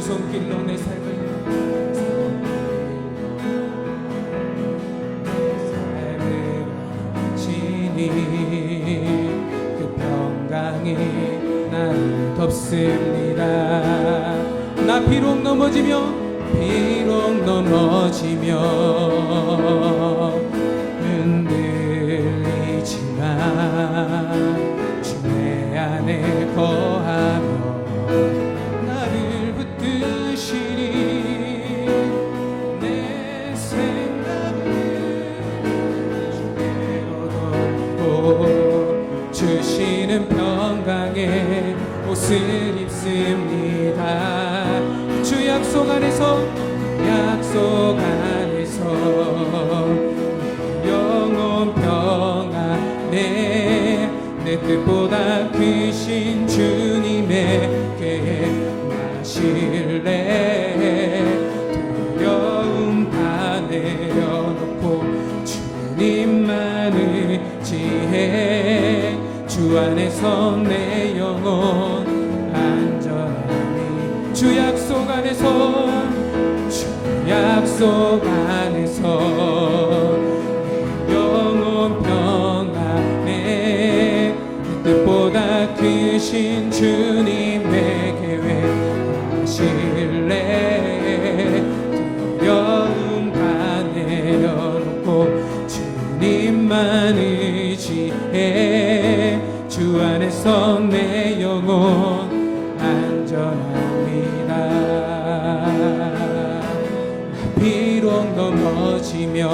손길로 내 삶을 지니 그 평강이 나를 덮습니다. 나 비록 넘어지며 흔들리지만 주 내 안에 거하며 나를 붙드시니 내 생각을 주께로 돌고 주시는 평강의 옷을 입습니다. 주 약속 안에서 영원 평안 내 뜻보다 크신 주님에게 나실래. 두려움 다 내려놓고 주님만을 지혜. 주 안에서 내 영혼 안전하니 주 약속 안에서 영원 평안에 뜻보다 크신 주님의 계획 하실래. 두려움 다 내려놓고 주님만 의지해. 주 안에서 내 영혼 안전합니다. 비록 넘어지며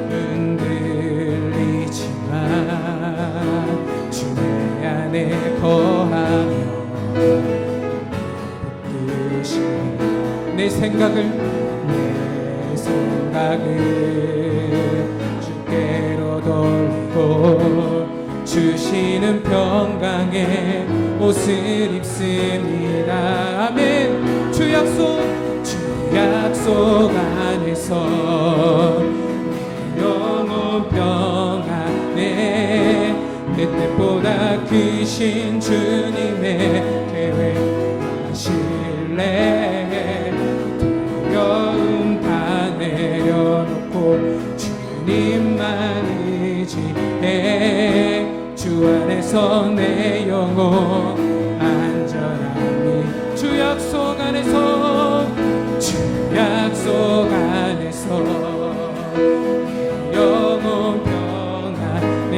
흔들리지만 주 내 안에 거하며 내 생각을 주께로 돌리고 주시는 평강의 옷을 입습니다. 아멘. 주 약속 안에서 영원 평안에 내 뜻보다 크신 주님의 계획 하실래 두려움 다 내려놓고 주님만 의지해 주 안에서 내 영혼 안전함이 주 약속 안에서 주 약속 안에서 내 영혼 평안해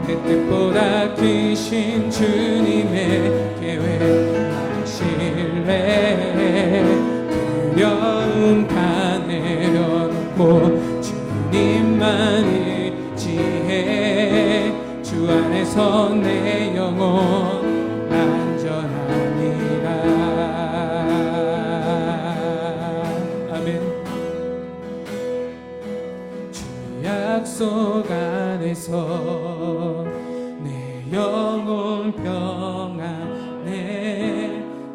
내 뜻보다 크신 주님의 계획 하실래 두려움 다 내려놓고 주님만 의지해 주 안에서 내 영혼 안전합니다. 아멘. 주 약속 안에서 내 영혼 평안해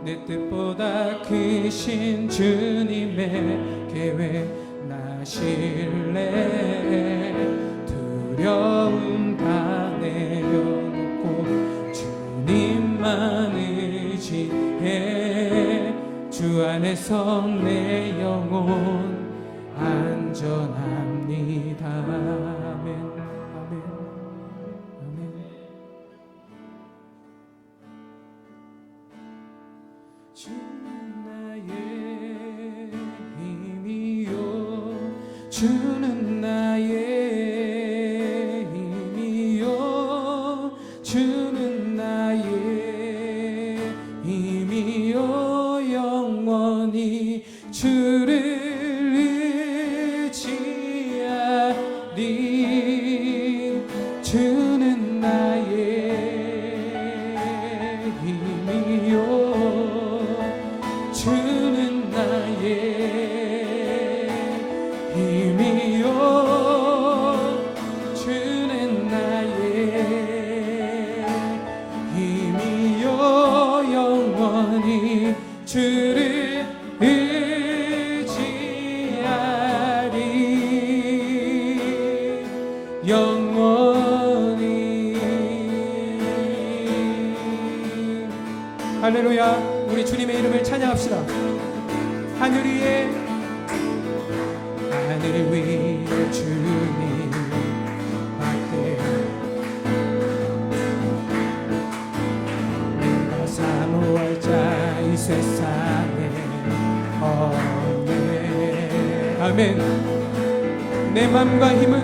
내 뜻보다 크신 주님의 계획 나실래 두려움 다 내려놓고 주님만 의지해 주 안에서 내 영혼 안전합니다. 아멘. 아멘. 아멘. 주는 나의 힘이요 주는 나의 힘이요 주는 나의 힘이요 영원히 주를 의지하리 주는 나의 힘이요 주는 나의 힘이요 주는 나의 힘이요 영원히 주를 의지하리 영원히. 할렐루야. 우리 주님의 이름을 찬양합시다. 하늘 위에 주님 밖에 내가 사모할 자 이 세상에 없네. 아멘. 내 맘과 힘은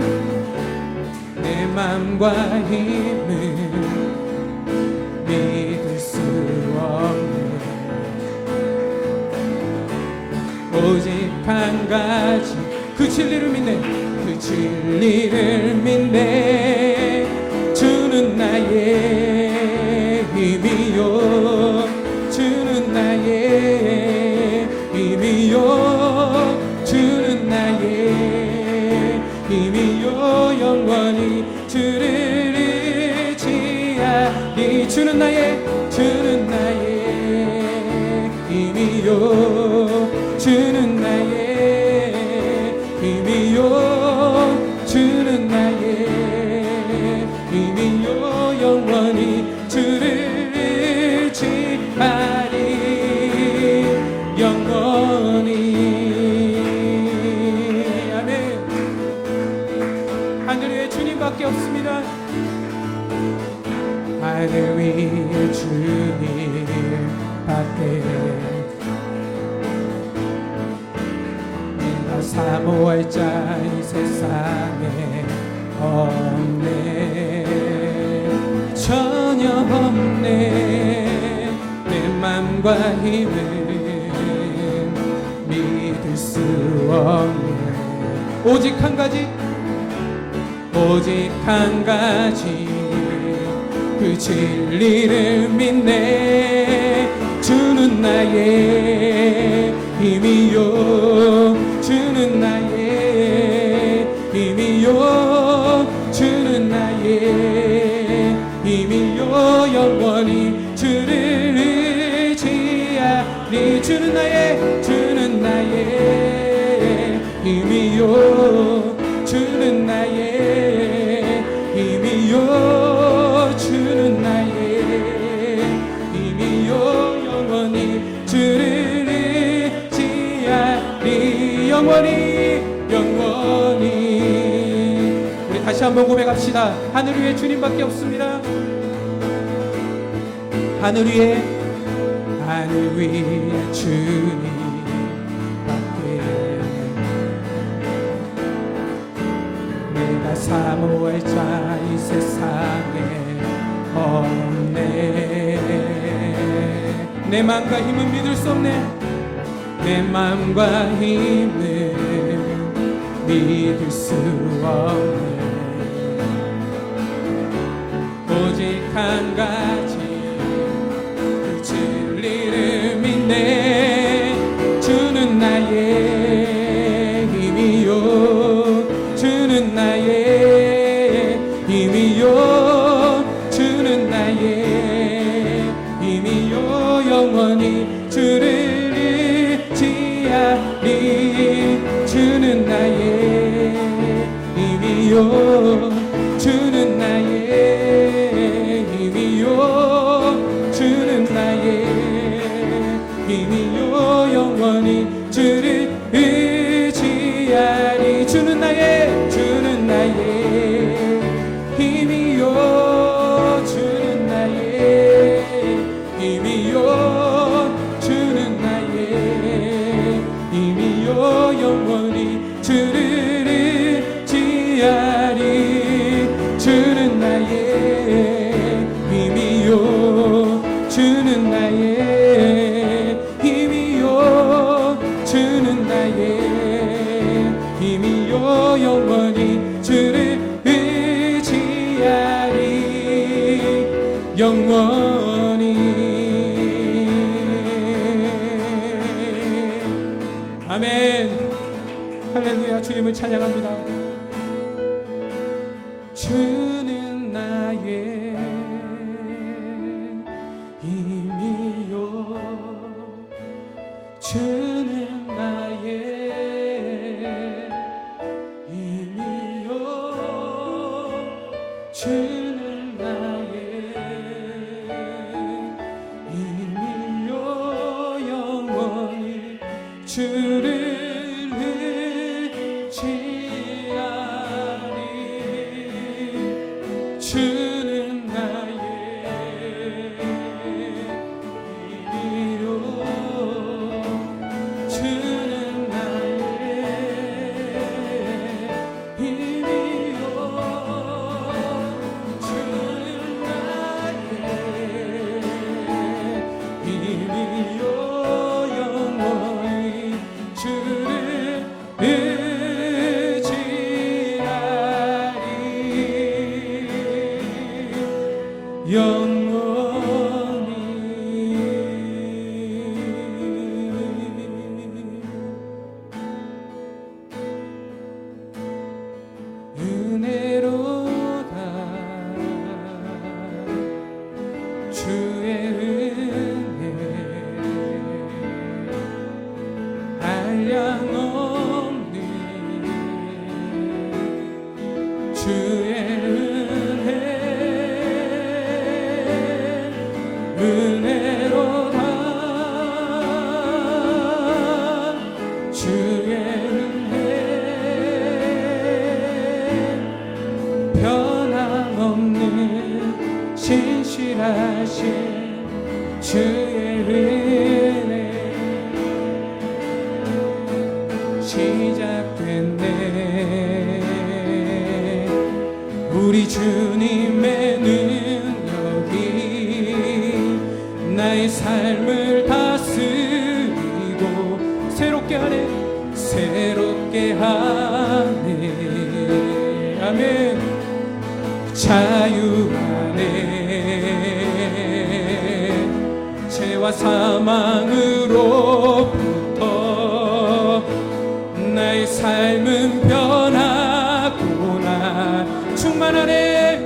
믿을 수 없네. 오직 한 가지 그 진리를 믿네. 그 진리를 믿네. 주는 나의 힘이요 주는 나의 힘이요 주는 나의 힘이요 영원히 주를 의지하리 주는 나의 힘이요 주는 나의 힘이요 주는 나의 힘이요 영원히 주를 의지하리 영원히. 아멘. 하늘 위에 주님밖에 없습니다. 하늘 위에 주님밖에 사모할 자 이 세상에 없네. 전혀 없네. 내 맘과 힘은 믿을 수 없네. 오직 한 가지 그 진리를 믿네. 주는 나의 힘이요 주는 나의 힘이요 주는 나의 힘이요 영원히 주를 의지하리 주는 나의 힘이요 주는 나의 힘이요 다시 한번 고백합시다. 하늘 위에 주님밖에 없습니다. 하늘 위에 주님밖에 내가 사모할 자 이 세상에 없네. 내 맘과 힘은 믿을 수 없네. 내 맘과 힘은 믿을 수 없네. 오직 한 가지 그 진리를 믿네. 주는 나의 힘이요, 주는 나의 힘이요, 주는 나의 힘이요. 영원히 주를 의지하리. 주는 나의 힘이요, 주는 나의 힘이요, 주는 나의 힘이요. 영원히 주를 의지하리. 주는 나의 힘이요, 주는 나의 힘이요, 주는 나의 힘이요. 영원히 주를 의지하리. 주는 나의 힘이요, 주는 나의 힘이요, 주는 나의 힘이요. 영원히 주를 의지하리. 영원히. 아멘. 할렐루야. 주님을 찬양합니다. 주는 나의 힘이요, 주는 나의 힘이요, 주는 나의 힘이요. 영원히 주를 주는 나의 힘이요, 주는 나의 힘이요, 주는 나의 힘이요. 영원히 주를 영원히. 은혜로다 주의 은혜 한량없는 주의 은혜로다 주의 은혜 변함없는 신실하신 주의 은혜 시작됐네. 우리 주님의 능력이 나의 삶을 다스리고 새롭게 하네. 아멘. 자유하네. 죄와 사망으로부터 나의 삶은 변하구나. 충만하네.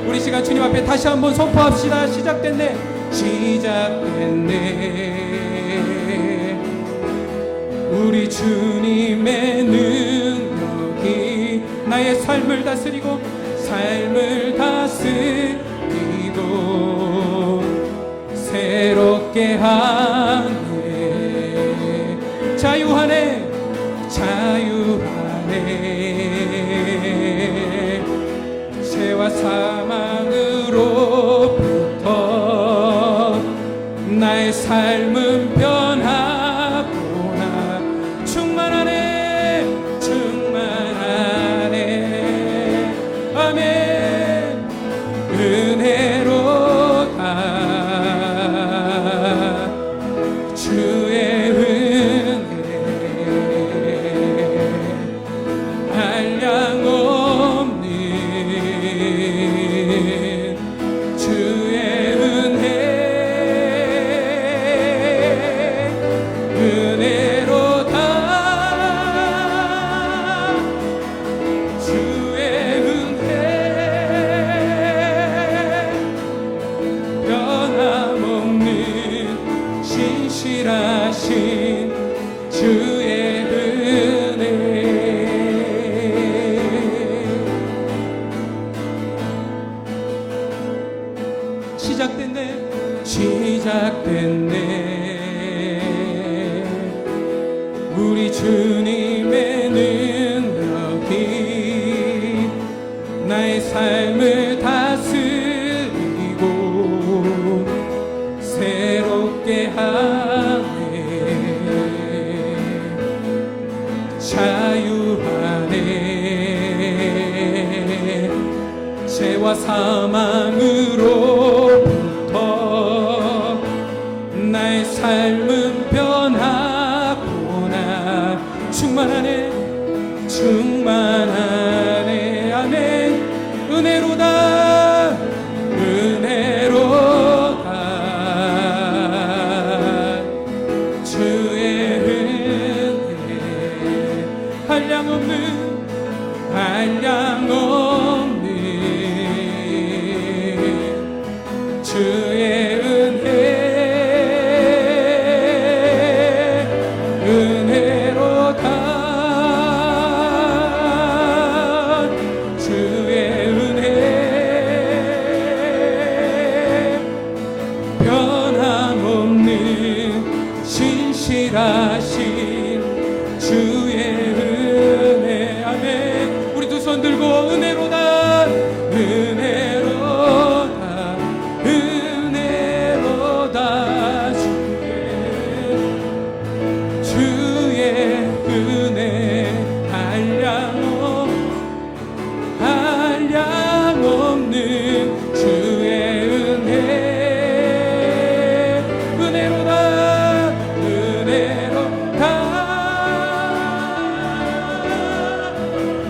우리 시간 주님 앞에 다시 한번 선포합시다. 시작됐네. 우리 주님의 능력이 나의 삶을 다스리고 새롭게 하네. 자유하네. 아멘. 은혜로다 주의 은혜 한량 없는 주의 은혜 은혜로다 주의 은혜 변함없는 신실하신 주의 은혜 시작됐네 우리 주님의 능력이 나의 삶을 다스리고 새롭게 하네 자유 안에 죄와 사망으로부터 나의 삶은 변하구나 충만하네 아멘 은혜로다 주의 은혜 한량 없는 주의 은혜 은혜로다 주의 은혜 변함없는 신실하신 주의 은혜 아멘 우리 두 손 들고 은혜로다 주의 은혜 한량 없는 주의 은혜 은혜로다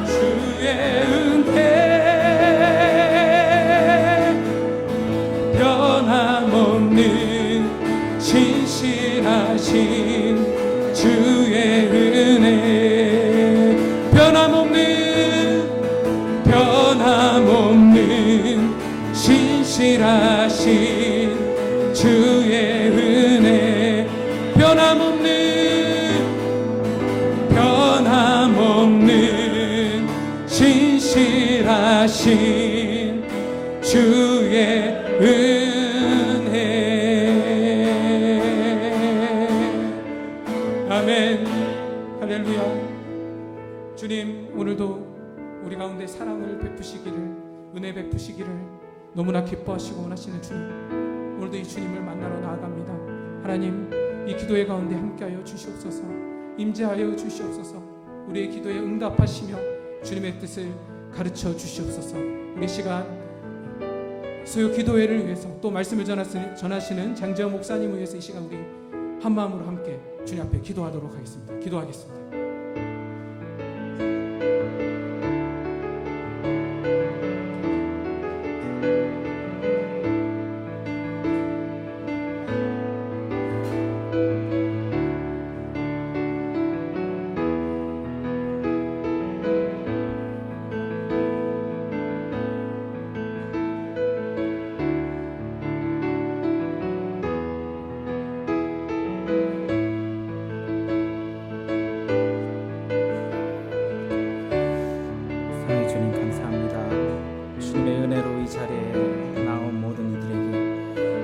주의 은혜 변함없는 신실하신 주의 은혜 변함없는 신실하신 주의 은혜 변함없는 신실하신 주의 은혜 아멘 할렐루야 주님 오늘도 우리 가운데 사랑을 베푸시기를 은혜 베푸시기를 너무나 기뻐하시고 원하시는 주님 오늘도 이 주님을 만나러 나아갑니다 하나님 이 기도의 가운데 함께하여 주시옵소서 임재하여 주시옵소서 우리의 기도에 응답하시며 주님의 뜻을 가르쳐 주시옵소서 우리 시간 수요 기도회를 위해서 또 말씀을 전하시는 장재원 목사님을 위해서 이 시간 우리 한마음으로 함께 주님 앞에 기도하도록 하겠습니다 기도하겠습니다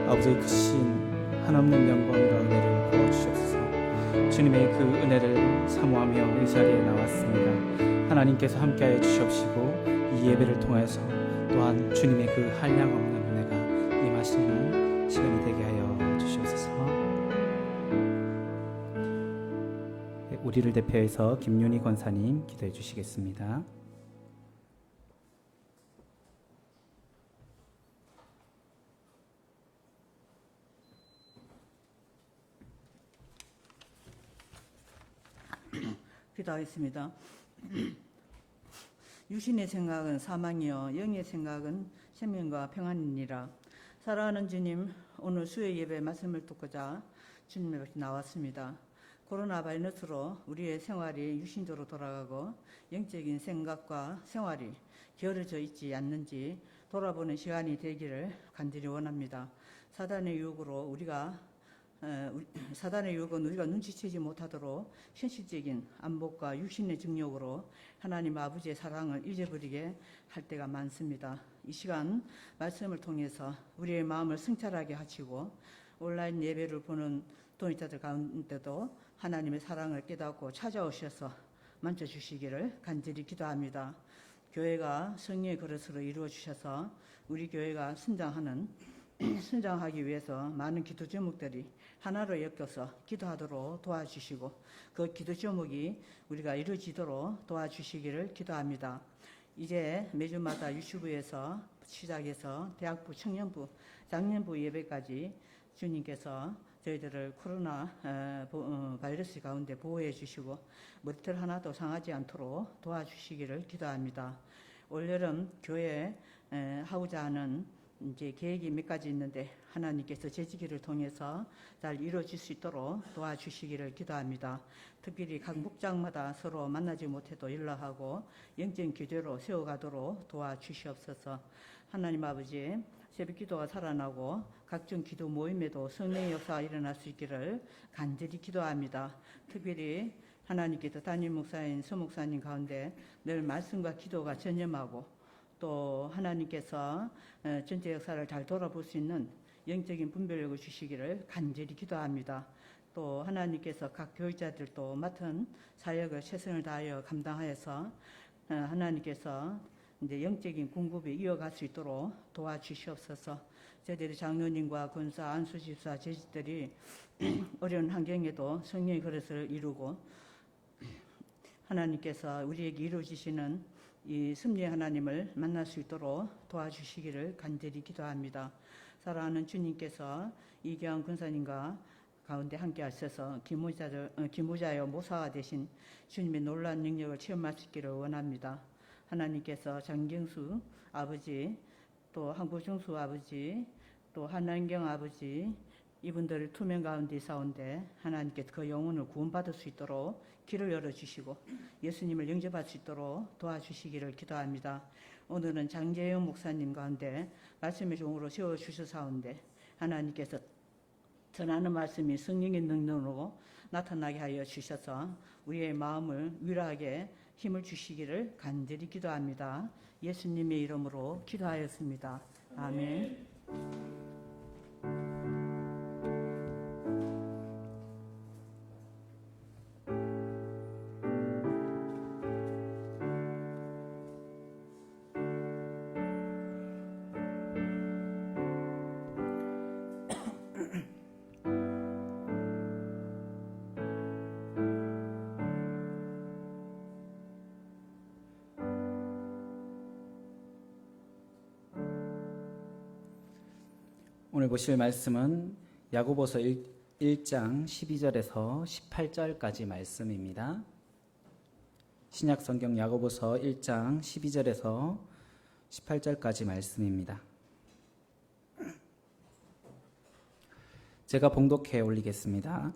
아버지의 크신 한없는 영광과 은혜를 부어주시옵소서. 주님의 그 은혜를 사모하며 이 자리에 나왔습니다. 하나님께서 함께하여 주시옵시고 이 예배를 통해서 또한 주님의 그 한량없는 은혜가 임하시는 시간이 되게 하여 주시옵소서. 우리를 대표해서 김윤희 권사님 기도해 주시겠습니다. 기도하겠습니다. 육신의 생각은 사망이요 영의 생각은 생명과 평안이니라. 사랑하는 주님, 오늘 수요 예배 말씀을 듣고자 주님 앞에 나왔습니다. 코로나 바이러스로 우리의 생활이 육신적으로 돌아가고 영적인 생각과 생활이 게으러져 있지 않는지 돌아보는 시간이 되기를 간절히 원합니다. 사단의 유혹은 우리가 눈치채지 못하도록 현실적인 안목과 육신의 증욕으로 하나님 아버지의 사랑을 잊어버리게 할 때가 많습니다. 이 시간 말씀을 통해서 우리의 마음을 성찰하게 하시고 온라인 예배를 보는 동의자들 가운데도 하나님의 사랑을 깨닫고 찾아오셔서 만져주시기를 간절히 기도합니다. 교회가 성령의 그릇으로 이루어 주셔서 우리 교회가 성장하기 위해서 많은 기도 제목들이 하나로 엮여서 기도하도록 도와주시고 그 기도 제목이 우리가 이루어지도록 도와주시기를 기도합니다. 이제 매주마다 유튜브에서 시작해서 대학부, 청년부, 장년부 예배까지 주님께서 저희들을 코로나 바이러스 가운데 보호해 주시고 머리털 하나도 상하지 않도록 도와주시기를 기도합니다. 올여름 교회 하고자 하는 이제 계획이 몇 가지 있는데 하나님께서 제지기를 통해서 잘 이루어질 수 있도록 도와주시기를 기도합니다. 특별히 각 목장마다 서로 만나지 못해도 연락하고 영적 기도로 세워가도록 도와주시옵소서. 하나님 아버지, 새벽 기도가 살아나고 각종 기도 모임에도 성령의 역사가 일어날 수 있기를 간절히 기도합니다. 특별히 하나님께서 담임 목사인 서 목사님 가운데 늘 말씀과 기도가 전념하고 또 하나님께서 전체 역사를 잘 돌아볼 수 있는 영적인 분별력을 주시기를 간절히 기도합니다. 또 하나님께서 각 교육자들도 맡은 사역을 최선을 다하여 감당하여서 하나님께서 이제 영적인 공급이 이어갈 수 있도록 도와주시옵소서. 저희들이 장로님과 권사, 안수집사, 제지들이 어려운 환경에도 성령의 그릇을 이루고 하나님께서 우리에게 이루어지시는 이 승리의 하나님을 만날 수 있도록 도와주시기를 간절히 기도합니다. 사랑하는 주님께서 이경환 권사님과 가운데 함께 하셔서 기무자여 모사가 되신 주님의 놀라운 능력을 체험할 수 있기를 원합니다. 하나님께서 장경수 아버지, 또 한구중수 아버지, 또 한남경 아버지 이분들을 투명 가운데 있사온데 하나님께서 그 영혼을 구원받을 수 있도록 길을 열어주시고 예수님을 영접할 수 있도록 도와주시기를 기도합니다. 오늘은 장재영 목사님 가운데 말씀의 종으로 세워주셔사온데 하나님께서 전하는 말씀이 성령의 능력으로 나타나게 하여 주셔서 우리의 마음을 위로하게 힘을 주시기를 간절히 기도합니다. 예수님의 이름으로 기도하였습니다. 아멘. 오늘 보실 말씀은 야고보서 1장 12절에서 18절까지 말씀입니다. 신약성경 야고보서 1장 12절에서 18절까지 말씀입니다. 제가 봉독해 올리겠습니다.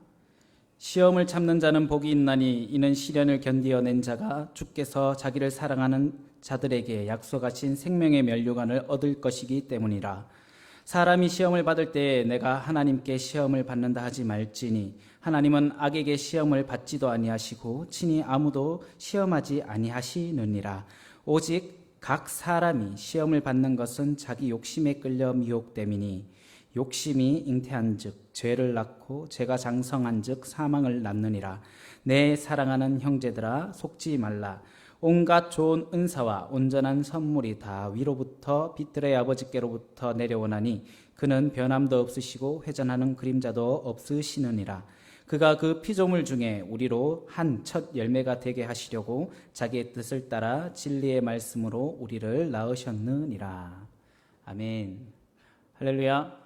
시험을 참는 자는 복이 있나니 이는 시련을 견디어낸 자가 주께서 자기를 사랑하는 자들에게 약속하신 생명의 면류관을 얻을 것이기 때문이라. 사람이 시험을 받을 때에 내가 하나님께 시험을 받는다 하지 말지니 하나님은 악에게 시험을 받지도 아니하시고 친히 아무도 시험하지 아니하시느니라. 오직 각 사람이 시험을 받는 것은 자기 욕심에 끌려 미혹됨이니 욕심이 잉태한즉 죄를 낳고 죄가 장성한즉 사망을 낳느니라. 내 사랑하는 형제들아 속지 말라. 온갖 좋은 은사와 온전한 선물이 다 위로부터 빛들의 아버지께로부터 내려오나니 그는 변함도 없으시고 회전하는 그림자도 없으시느니라. 그가 그 피조물 중에 우리로 한 첫 열매가 되게 하시려고 자기의 뜻을 따라 진리의 말씀으로 우리를 낳으셨느니라. 아멘. 할렐루야.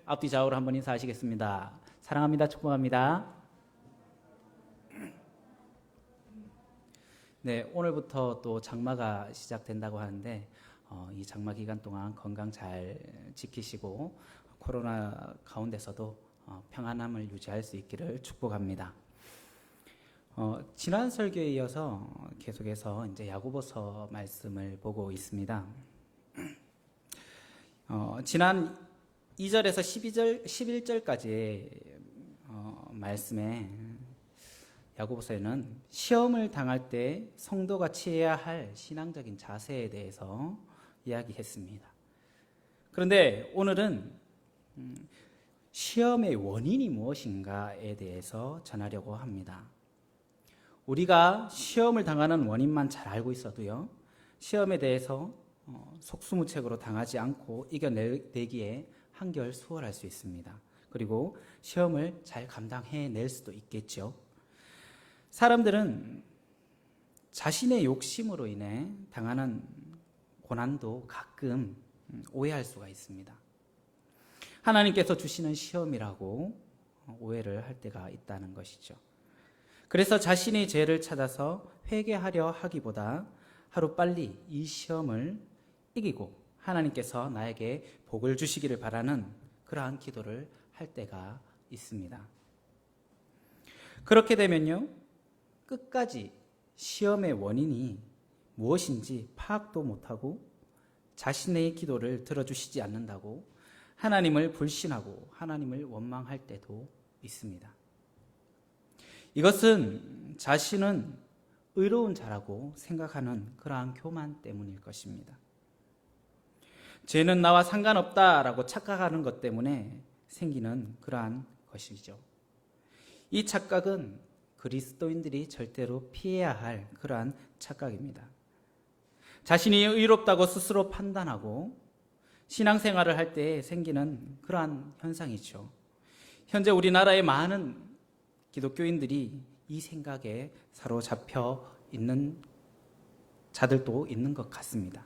앞뒤 좌우로 한번 인사하시겠습니다. 사랑합니다. 축복합니다. 네, 오늘부터 또 장마가 시작된다고 하는데 이 장마 기간 동안 건강 잘 지키시고 코로나 가운데서도 평안함을 유지할 수 있기를 축복합니다. 지난 설교에 이어서 계속해서 이제 야고보서 말씀을 보고 있습니다. 지난 2절에서 11절까지의 말씀에 야고보서에는 시험을 당할 때 성도가 취해야 할 신앙적인 자세에 대해서 이야기했습니다. 그런데 오늘은 시험의 원인이 무엇인가에 대해서 전하려고 합니다. 우리가 시험을 당하는 원인만 잘 알고 있어도요, 시험에 대해서 속수무책으로 당하지 않고 이겨내기에 한결 수월할 수 있습니다. 그리고 시험을 잘 감당해낼 수도 있겠죠. 사람들은 자신의 욕심으로 인해 당하는 고난도 가끔 오해할 수가 있습니다. 하나님께서 주시는 시험이라고 오해를 할 때가 있다는 것이죠. 그래서 자신의 죄를 찾아서 회개하려 하기보다 하루빨리 이 시험을 이기고 하나님께서 나에게 복을 주시기를 바라는 그러한 기도를 할 때가 있습니다. 그렇게 되면요, 끝까지 시험의 원인이 무엇인지 파악도 못하고 자신의 기도를 들어주시지 않는다고 하나님을 불신하고 하나님을 원망할 때도 있습니다. 이것은 자신은 의로운 자라고 생각하는 그러한 교만 때문일 것입니다. 죄는 나와 상관없다라고 착각하는 것 때문에 생기는 그러한 것이죠. 이 착각은 그리스도인들이 절대로 피해야 할 그러한 착각입니다. 자신이 의롭다고 스스로 판단하고 신앙생활을 할 때 생기는 그러한 현상이죠. 현재 우리나라의 많은 기독교인들이 이 생각에 사로잡혀 있는 자들도 있는 것 같습니다.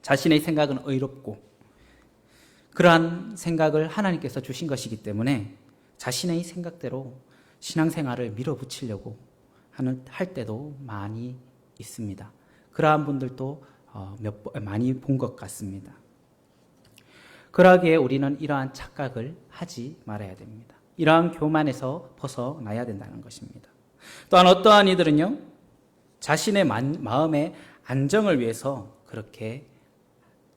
자신의 생각은 의롭고 그러한 생각을 하나님께서 주신 것이기 때문에 자신의 생각대로 신앙생활을 밀어붙이려고 할 때도 많이 있습니다. 그러한 분들도 많이 본 것 같습니다. 그러기에 우리는 이러한 착각을 하지 말아야 됩니다. 이러한 교만에서 벗어나야 된다는 것입니다. 또한 어떠한 이들은요, 자신의 마음의 안정을 위해서 그렇게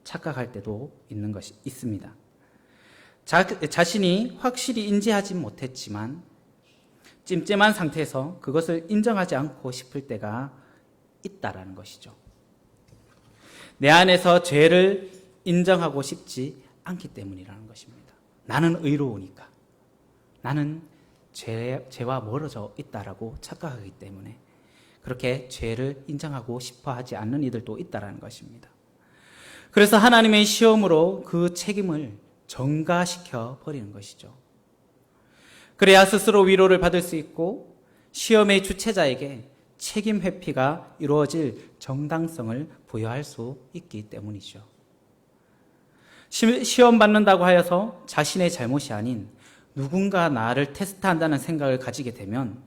착각할 때도 있는 것이 있습니다. 자신이 확실히 인지하지 못했지만 찜찜한 상태에서 그것을 인정하지 않고 싶을 때가 있다라는 것이죠. 내 안에서 죄를 인정하고 싶지 않기 때문이라는 것입니다. 나는 의로우니까, 나는 죄와 멀어져 있다라고 착각하기 때문에 그렇게 죄를 인정하고 싶어 하지 않는 이들도 있다라는 것입니다. 그래서 하나님의 시험으로 그 책임을 전가시켜 버리는 것이죠. 그래야 스스로 위로를 받을 수 있고 시험의 주체자에게 책임 회피가 이루어질 정당성을 부여할 수 있기 때문이죠. 시험 받는다고 하여서 자신의 잘못이 아닌 누군가 나를 테스트한다는 생각을 가지게 되면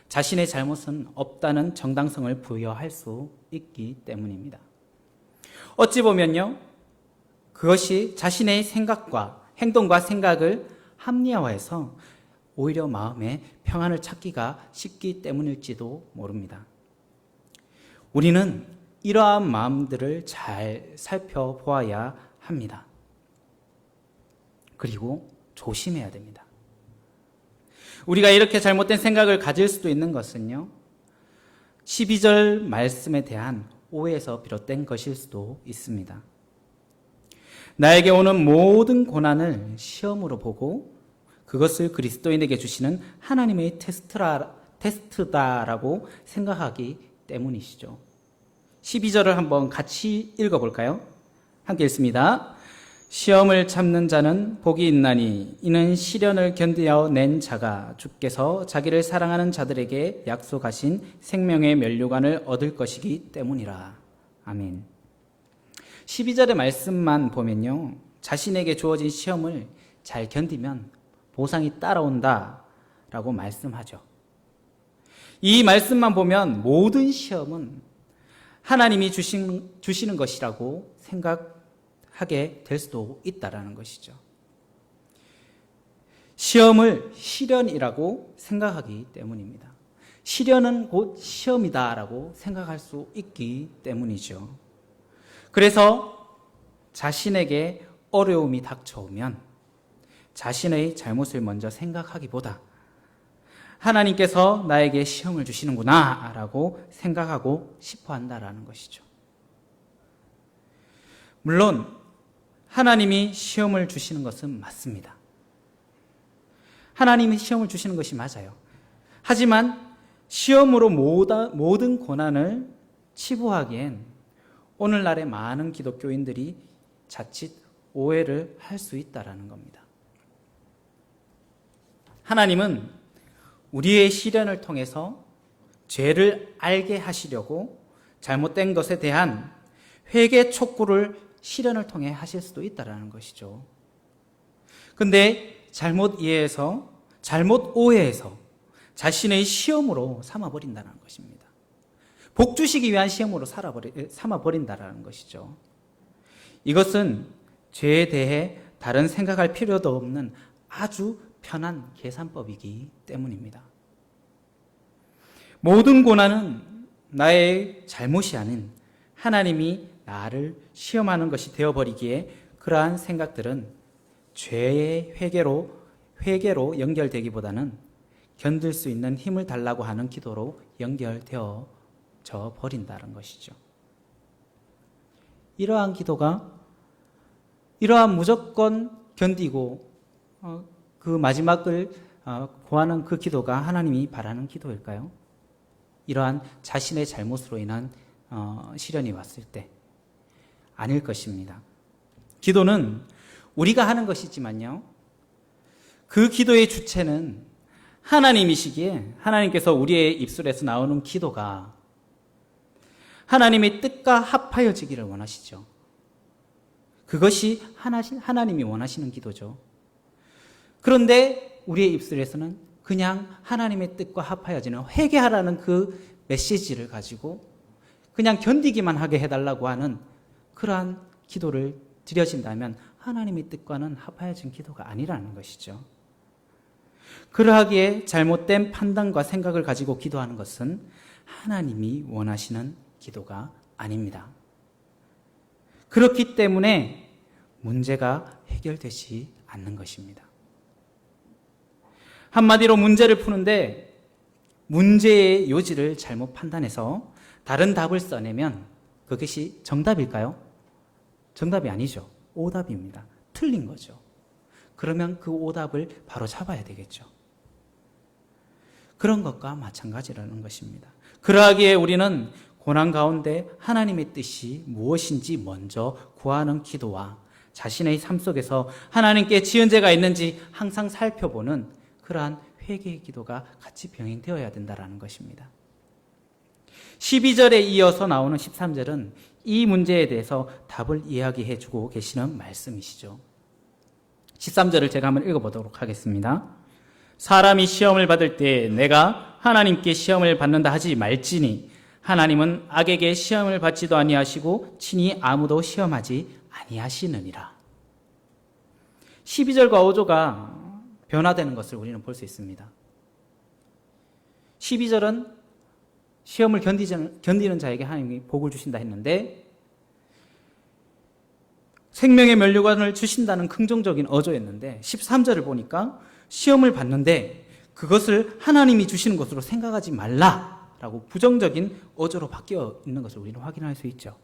자신의 잘못은 없다는 정당성을 부여할 수 있기 때문입니다. 어찌 보면요, 그것이 자신의 생각과 행동과 생각을 합리화해서 오히려 마음의 평안을 찾기가 쉽기 때문일지도 모릅니다. 우리는 이러한 마음들을 잘 살펴보아야 합니다. 그리고 조심해야 됩니다. 우리가 이렇게 잘못된 생각을 가질 수도 있는 것은요, 12절 말씀에 대한 오해에서 비롯된 것일 수도 있습니다. 나에게 오는 모든 고난을 시험으로 보고 그것을 그리스도인에게 주시는 하나님의 테스트다라고 생각하기 때문이시죠. 12절을 한번 같이 읽어볼까요? 함께 읽습니다. 시험을 참는 자는 복이 있나니 이는 시련을 견디어 낸 자가 주께서 자기를 사랑하는 자들에게 약속하신 생명의 면류관을 얻을 것이기 때문이라. 아멘. 12절의 말씀만 보면요, 자신에게 주어진 시험을 잘 견디면 보상이 따라온다 라고 말씀하죠. 이 말씀만 보면 모든 시험은 하나님이 주시는 것이라고 생각하게 될 수도 있다라는 것이죠. 시험을 시련이라고 생각하기 때문입니다. 시련은 곧 시험이다라고 생각할 수 있기 때문이죠. 그래서 자신에게 어려움이 닥쳐오면 자신의 잘못을 먼저 생각하기보다 하나님께서 나에게 시험을 주시는구나 라고 생각하고 싶어 한다라는 것이죠. 물론 하나님이 시험을 주시는 것은 맞습니다. 하나님이 시험을 주시는 것이 맞아요. 하지만 시험으로 모든 고난을 치부하기엔 오늘날의 많은 기독교인들이 자칫 오해를 할 수 있다라는 겁니다. 하나님은 우리의 시련을 통해서 죄를 알게 하시려고 잘못된 것에 대한 회개 촉구를 시련을 통해 하실 수도 있다라는 것이죠. 근데 잘못 이해해서, 잘못 오해해서 자신의 시험으로 삼아버린다는 것입니다. 복 주시기 위한 시험으로 삼아버린다는 것이죠. 이것은 죄에 대해 다른 생각할 필요도 없는 아주 편한 계산법이기 때문입니다. 모든 고난은 나의 잘못이 아닌 하나님이 나를 시험하는 것이 되어버리기에 그러한 생각들은 죄의 회개로 연결되기보다는 견딜 수 있는 힘을 달라고 하는 기도로 연결되어져 버린다는 것이죠. 이러한 기도가, 이러한 무조건 견디고 그 마지막을 구하는 그 기도가 하나님이 바라는 기도일까요? 이러한 자신의 잘못으로 인한 시련이 왔을 때 아닐 것입니다. 기도는 우리가 하는 것이지만요, 그 기도의 주체는 하나님이시기에 하나님께서 우리의 입술에서 나오는 기도가 하나님의 뜻과 합하여지기를 원하시죠. 그것이 하나님이 원하시는 기도죠. 그런데 우리의 입술에서는 그냥 하나님의 뜻과 합하여지는 회개하라는 그 메시지를 가지고 그냥 견디기만 하게 해달라고 하는 그러한 기도를 드려진다면 하나님의 뜻과는 합하여진 기도가 아니라는 것이죠. 그러하기에 잘못된 판단과 생각을 가지고 기도하는 것은 하나님이 원하시는 기도가 아닙니다. 그렇기 때문에 문제가 해결되지 않는 것입니다. 한마디로 문제를 푸는데 문제의 요지를 잘못 판단해서 다른 답을 써내면 그것이 정답일까요? 정답이 아니죠. 오답입니다. 틀린 거죠. 그러면 그 오답을 바로 잡아야 되겠죠. 그런 것과 마찬가지라는 것입니다. 그러하기에 우리는 고난 가운데 하나님의 뜻이 무엇인지 먼저 구하는 기도와 자신의 삶 속에서 하나님께 지은 죄가 있는지 항상 살펴보는 그러한 회개의 기도가 같이 병행되어야 된다는 것입니다. 12절에 이어서 나오는 13절은 이 문제에 대해서 답을 이야기해 주고 계시는 말씀이시죠. 13절을 제가 한번 읽어보도록 하겠습니다. 사람이 시험을 받을 때 내가 하나님께 시험을 받는다 하지 말지니 하나님은 악에게 시험을 받지도 아니하시고 친히 아무도 시험하지 아니하시느니라. 12절과 5조가 변화되는 것을 우리는 볼 수 있습니다. 12절은 시험을 견디는 자에게 하나님이 복을 주신다 했는데 생명의 면류관을 주신다는 긍정적인 어조였는데 13절을 보니까 시험을 받는데 그것을 하나님이 주시는 것으로 생각하지 말라라고 부정적인 어조로 바뀌어 있는 것을 우리는 확인할 수 있죠.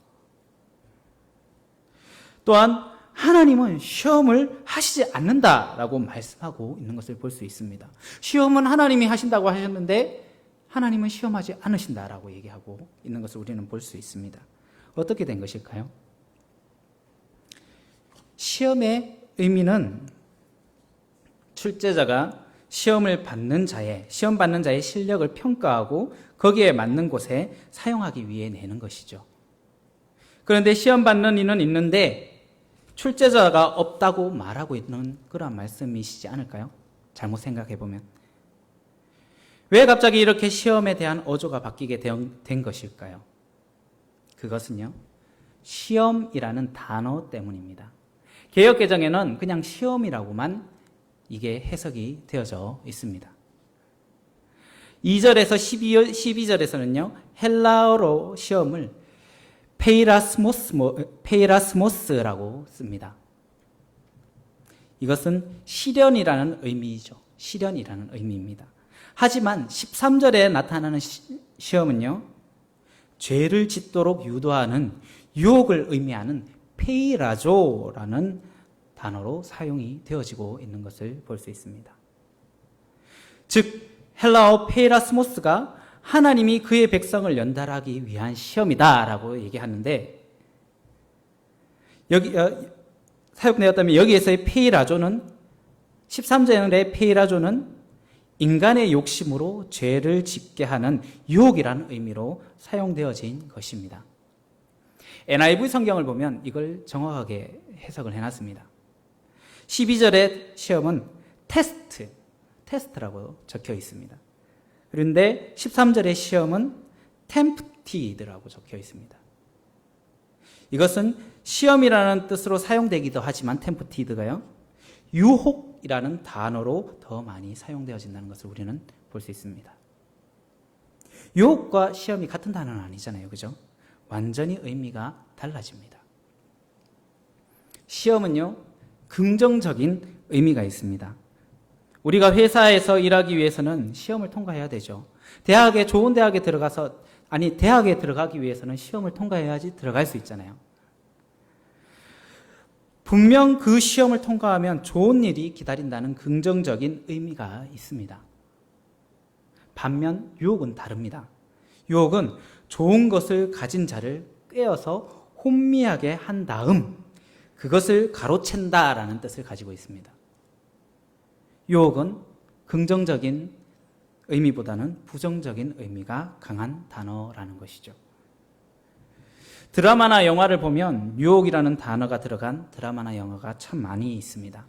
또한 하나님은 시험을 하시지 않는다라고 말씀하고 있는 것을 볼 수 있습니다. 시험은 하나님이 하신다고 하셨는데 하나님은 시험하지 않으신다라고 얘기하고 있는 것을 우리는 볼 수 있습니다. 어떻게 된 것일까요? 시험의 의미는 출제자가 시험 받는 자의 실력을 평가하고 거기에 맞는 곳에 사용하기 위해 내는 것이죠. 그런데 시험 받는 이는 있는데 출제자가 없다고 말하고 있는 그런 말씀이시지 않을까요? 잘못 생각해 보면. 왜 갑자기 이렇게 시험에 대한 어조가 바뀌게 된 것일까요? 그것은요, 시험이라는 단어 때문입니다. 개역개정에는 그냥 시험이라고만 이게 해석이 되어져 있습니다. 2절에서 12절에서는요, 헬라어로 시험을 페이라스모스라고 씁니다. 이것은 시련이라는 의미이죠. 시련이라는 의미입니다. 하지만 13절에 나타나는 시험은요, 죄를 짓도록 유도하는 유혹을 의미하는 페이라조라는 단어로 사용이 되어지고 있는 것을 볼 수 있습니다. 즉 헬라어 페이라스모스가 하나님이 그의 백성을 연달하기 위한 시험이다라고 얘기하는데, 여기 사용되었다면 여기에서의 페이라조는 13절의 페이라조는 인간의 욕심으로 죄를 짓게 하는 유혹이라는 의미로 사용되어진 것입니다. NIV 성경을 보면 이걸 정확하게 해석을 해놨습니다. 12절의 시험은 테스트라고 적혀 있습니다. 그런데 13절의 시험은 tempted라고 적혀 있습니다. 이것은 시험이라는 뜻으로 사용되기도 하지만 tempted가요, 유혹이라는 단어로 더 많이 사용되어진다는 것을 우리는 볼 수 있습니다. 유혹과 시험이 같은 단어는 아니잖아요. 그죠? 완전히 의미가 달라집니다. 시험은요, 긍정적인 의미가 있습니다. 우리가 회사에서 일하기 위해서는 시험을 통과해야 되죠. 좋은 대학에 들어가기 위해서는 시험을 통과해야지 들어갈 수 있잖아요. 분명 그 시험을 통과하면 좋은 일이 기다린다는 긍정적인 의미가 있습니다. 반면 유혹은 다릅니다. 유혹은 좋은 것을 가진 자를 꿰어서 혼미하게 한 다음 그것을 가로챈다라는 뜻을 가지고 있습니다. 유혹은 긍정적인 의미보다는 부정적인 의미가 강한 단어라는 것이죠. 드라마나 영화를 보면 유혹이라는 단어가 들어간 드라마나 영화가 참 많이 있습니다.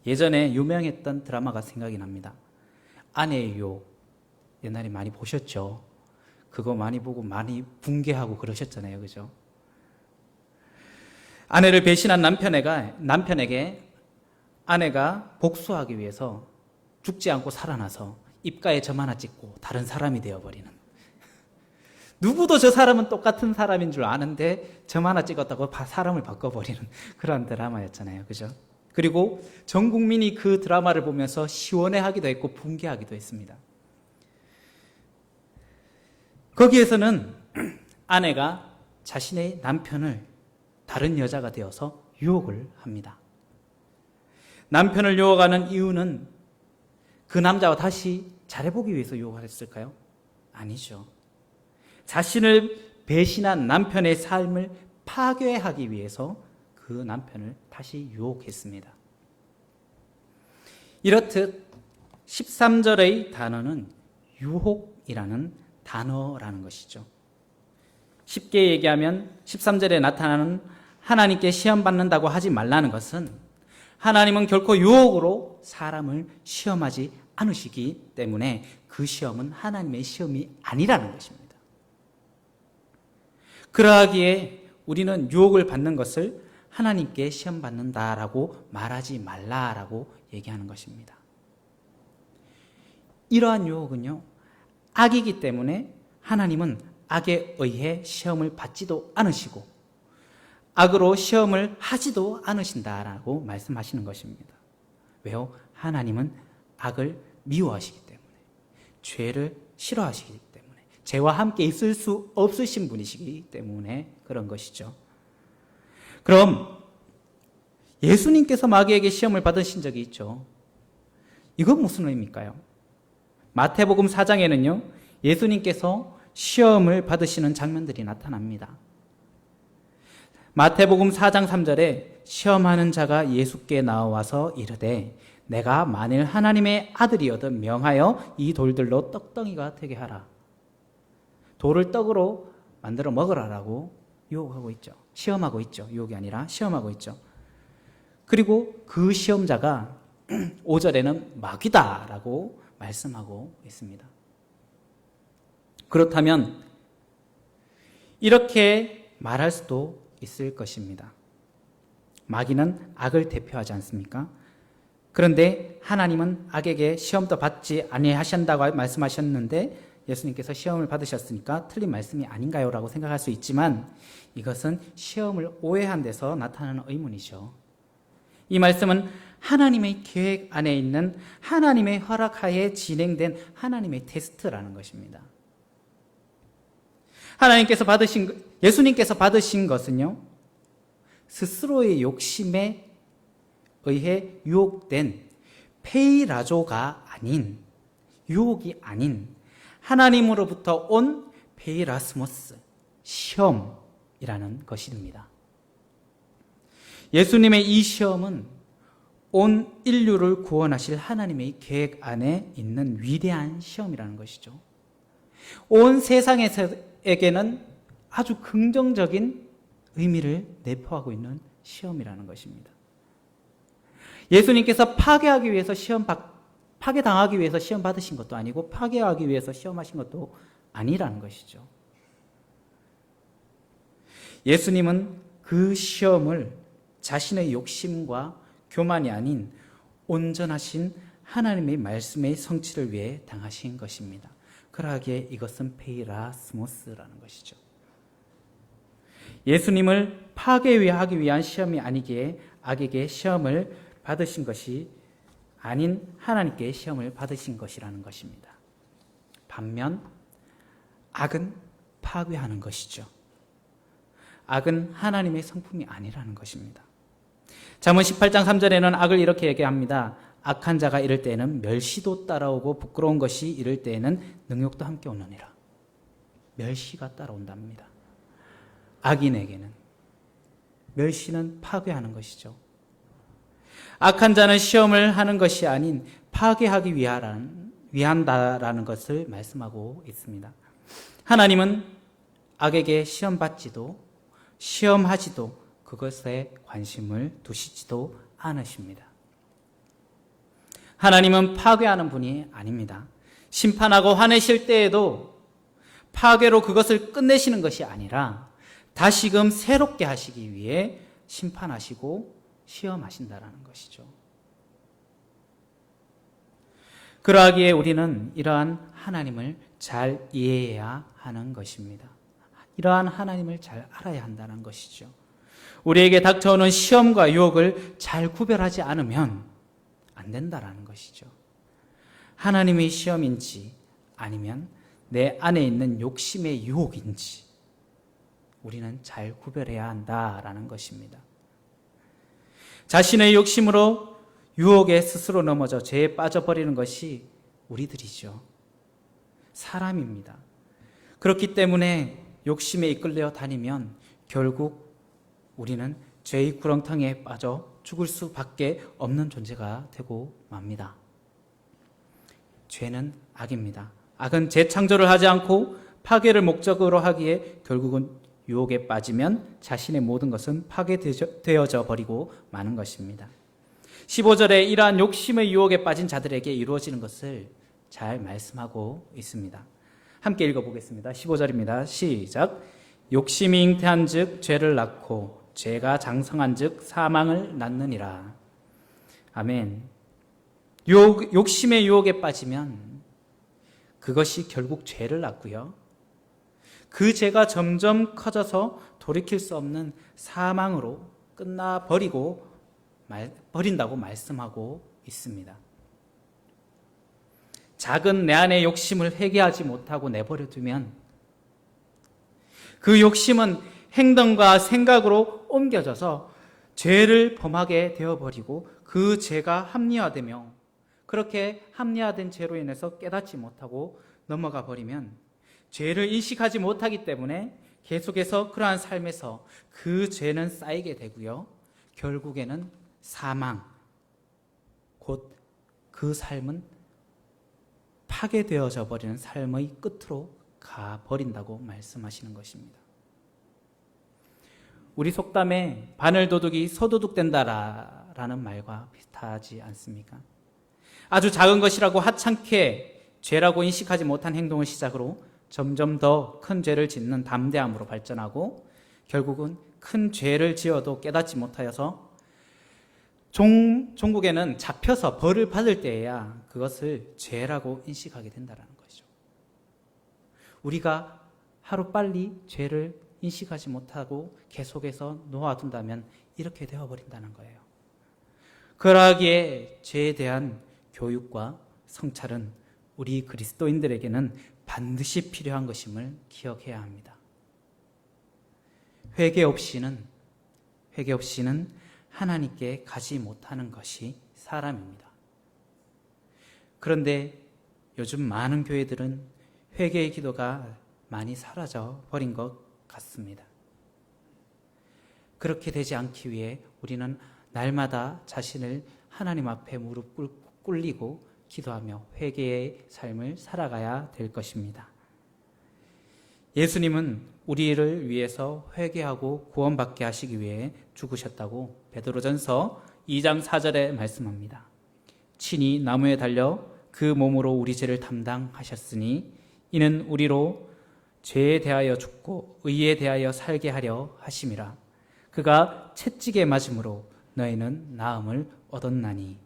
예전에 유명했던 드라마가 생각이 납니다. 아내의 유혹. 옛날에 많이 보셨죠? 그거 많이 보고 많이 붕괴하고 그러셨잖아요. 그죠? 아내를 배신한 남편에게 아내가 복수하기 위해서 죽지 않고 살아나서 입가에 점 하나 찍고 다른 사람이 되어버리는, 누구도 저 사람은 똑같은 사람인 줄 아는데 점 하나 찍었다고 사람을 바꿔버리는 그런 드라마였잖아요. 그죠? 그리고 전 국민이 그 드라마를 보면서 시원해하기도 했고 붕괴하기도 했습니다. 거기에서는 아내가 자신의 남편을 다른 여자가 되어서 유혹을 합니다. 남편을 유혹하는 이유는 그 남자와 다시 잘해보기 위해서 유혹했을까요? 아니죠. 자신을 배신한 남편의 삶을 파괴하기 위해서 그 남편을 다시 유혹했습니다. 이렇듯 13절의 단어는 유혹이라는 단어라는 것이죠. 쉽게 얘기하면 13절에 나타나는 하나님께 시험받는다고 하지 말라는 것은 하나님은 결코 유혹으로 사람을 시험하지 않으시기 때문에 그 시험은 하나님의 시험이 아니라는 것입니다. 그러하기에 우리는 유혹을 받는 것을 하나님께 시험받는다라고 말하지 말라라고 얘기하는 것입니다. 이러한 유혹은요, 악이기 때문에 하나님은 악에 의해 시험을 받지도 않으시고 악으로 시험을 하지도 않으신다라고 말씀하시는 것입니다. 왜요? 하나님은 악을 미워하시기 때문에, 죄를 싫어하시기 때문에, 죄와 함께 있을 수 없으신 분이시기 때문에 그런 것이죠. 그럼 예수님께서 마귀에게 시험을 받으신 적이 있죠. 이건 무슨 의미일까요? 마태복음 4장에는요, 예수님께서 시험을 받으시는 장면들이 나타납니다. 마태복음 4장 3절에 시험하는 자가 예수께 나와서 이르되 내가 만일 하나님의 아들이어도 명하여 이 돌들로 떡덩이가 되게 하라. 돌을 떡으로 만들어 먹으라라고 유혹하고 있죠. 시험하고 있죠. 유혹이 아니라 시험하고 있죠. 그리고 그 시험자가 5절에는 마귀다라고 말씀하고 있습니다. 그렇다면 이렇게 말할 수도 있을 것입니다. 마귀는 악을 대표하지 않습니까? 그런데 하나님은 악에게 시험도 받지 아니하신다고 말씀하셨는데 예수님께서 시험을 받으셨으니까 틀린 말씀이 아닌가요? 라고 생각할 수 있지만 이것은 시험을 오해한 데서 나타나는 의문이죠. 이 말씀은 하나님의 계획 안에 있는 하나님의 허락하에 진행된 하나님의 테스트라는 것입니다. 예수님께서 받으신 것은요, 스스로의 욕심에 의해 유혹된 페이라조가 아닌, 유혹이 아닌 하나님으로부터 온 페이라스모스, 시험이라는 것입니다. 예수님의 이 시험은 온 인류를 구원하실 하나님의 계획 안에 있는 위대한 시험이라는 것이죠. 온 세상에게는 아주 긍정적인 의미를 내포하고 있는 시험이라는 것입니다. 예수님께서 파괴당하기 위해서 시험 받으신 것도 아니고 파괴하기 위해서 시험하신 것도 아니라는 것이죠. 예수님은 그 시험을 자신의 욕심과 교만이 아닌 온전하신 하나님의 말씀의 성취를 위해 당하신 것입니다. 그러기에 이것은 페이라스모스라는 것이죠. 예수님을 파괴하기 위한 시험이 아니기에 악에게 시험을 받으신 것이 아닌 하나님께 시험을 받으신 것이라는 것입니다. 반면 악은 파괴하는 것이죠. 악은 하나님의 성품이 아니라는 것입니다. 잠언 18장 3절에는 악을 이렇게 얘기합니다. 악한 자가 이럴 때에는 멸시도 따라오고 부끄러운 것이 이럴 때에는 능욕도 함께 오느니라. 멸시가 따라온답니다. 악인에게는 멸시는 파괴하는 것이죠. 악한 자는 시험을 하는 것이 아닌 파괴하기 위한다라는 것을 말씀하고 있습니다. 하나님은 악에게 시험받지도 시험하지도 그것에 관심을 두시지도 않으십니다. 하나님은 파괴하는 분이 아닙니다. 심판하고 화내실 때에도 파괴로 그것을 끝내시는 것이 아니라 다시금 새롭게 하시기 위해 심판하시고 시험하신다라는 것이죠. 그러하기에 우리는 이러한 하나님을 잘 이해해야 하는 것입니다. 이러한 하나님을 잘 알아야 한다는 것이죠. 우리에게 닥쳐오는 시험과 유혹을 잘 구별하지 않으면 안 된다라는 것이죠. 하나님의 시험인지 아니면 내 안에 있는 욕심의 유혹인지 우리는 잘 구별해야 한다라는 것입니다. 자신의 욕심으로 유혹에 스스로 넘어져 죄에 빠져버리는 것이 우리들이죠. 사람입니다. 그렇기 때문에 욕심에 이끌려 다니면 결국 우리는 죄의 구렁텅이에 빠져 죽을 수밖에 없는 존재가 되고 맙니다. 죄는 악입니다. 악은 재창조를 하지 않고 파괴를 목적으로 하기에 결국은 유혹에 빠지면 자신의 모든 것은 파괴되어져 버리고 마는 것입니다. 15절에 이러한 욕심의 유혹에 빠진 자들에게 이루어지는 것을 잘 말씀하고 있습니다. 함께 읽어보겠습니다. 15절입니다. 시작. 욕심이 잉태한 즉 죄를 낳고 죄가 장성한 즉 사망을 낳느니라. 아멘. 욕심의 유혹에 빠지면 그것이 결국 죄를 낳고요. 그 죄가 점점 커져서 돌이킬 수 없는 사망으로 버린다고 말씀하고 있습니다. 작은 내 안의 욕심을 회개하지 못하고 내버려 두면 그 욕심은 행동과 생각으로 옮겨져서 죄를 범하게 되어버리고 그 죄가 합리화되며 그렇게 합리화된 죄로 인해서 깨닫지 못하고 넘어가 버리면 죄를 인식하지 못하기 때문에 계속해서 그러한 삶에서 그 죄는 쌓이게 되고요. 결국에는 사망, 곧 그 삶은 파괴되어져 버리는 삶의 끝으로 가버린다고 말씀하시는 것입니다. 우리 속담에 바늘도둑이 소도둑된다라는 말과 비슷하지 않습니까? 아주 작은 것이라고 하찮게 죄라고 인식하지 못한 행동을 시작으로 점점 더 큰 죄를 짓는 담대함으로 발전하고 결국은 큰 죄를 지어도 깨닫지 못하여서 종국에는 잡혀서 벌을 받을 때에야 그것을 죄라고 인식하게 된다는 것이죠. 우리가 하루빨리 죄를 인식하지 못하고 계속해서 놓아둔다면 이렇게 되어버린다는 거예요. 그러하기에 죄에 대한 교육과 성찰은 우리 그리스도인들에게는 반드시 필요한 것임을 기억해야 합니다. 회개 없이는 하나님께 가지 못하는 것이 사람입니다. 그런데 요즘 많은 교회들은 회개의 기도가 많이 사라져 버린 것 같습니다. 그렇게 되지 않기 위해 우리는 날마다 자신을 하나님 앞에 무릎 꿇리고 기도하며 회개의 삶을 살아가야 될 것입니다. 예수님은 우리를 위해서 회개하고 구원받게 하시기 위해 죽으셨다고 베드로전서 2장 4절에 말씀합니다. 친히 나무에 달려 그 몸으로 우리 죄를 담당하셨으니 이는 우리로 죄에 대하여 죽고 의에 대하여 살게 하려 하심이라. 그가 채찍에 맞음으로 너희는 나음을 얻었나니.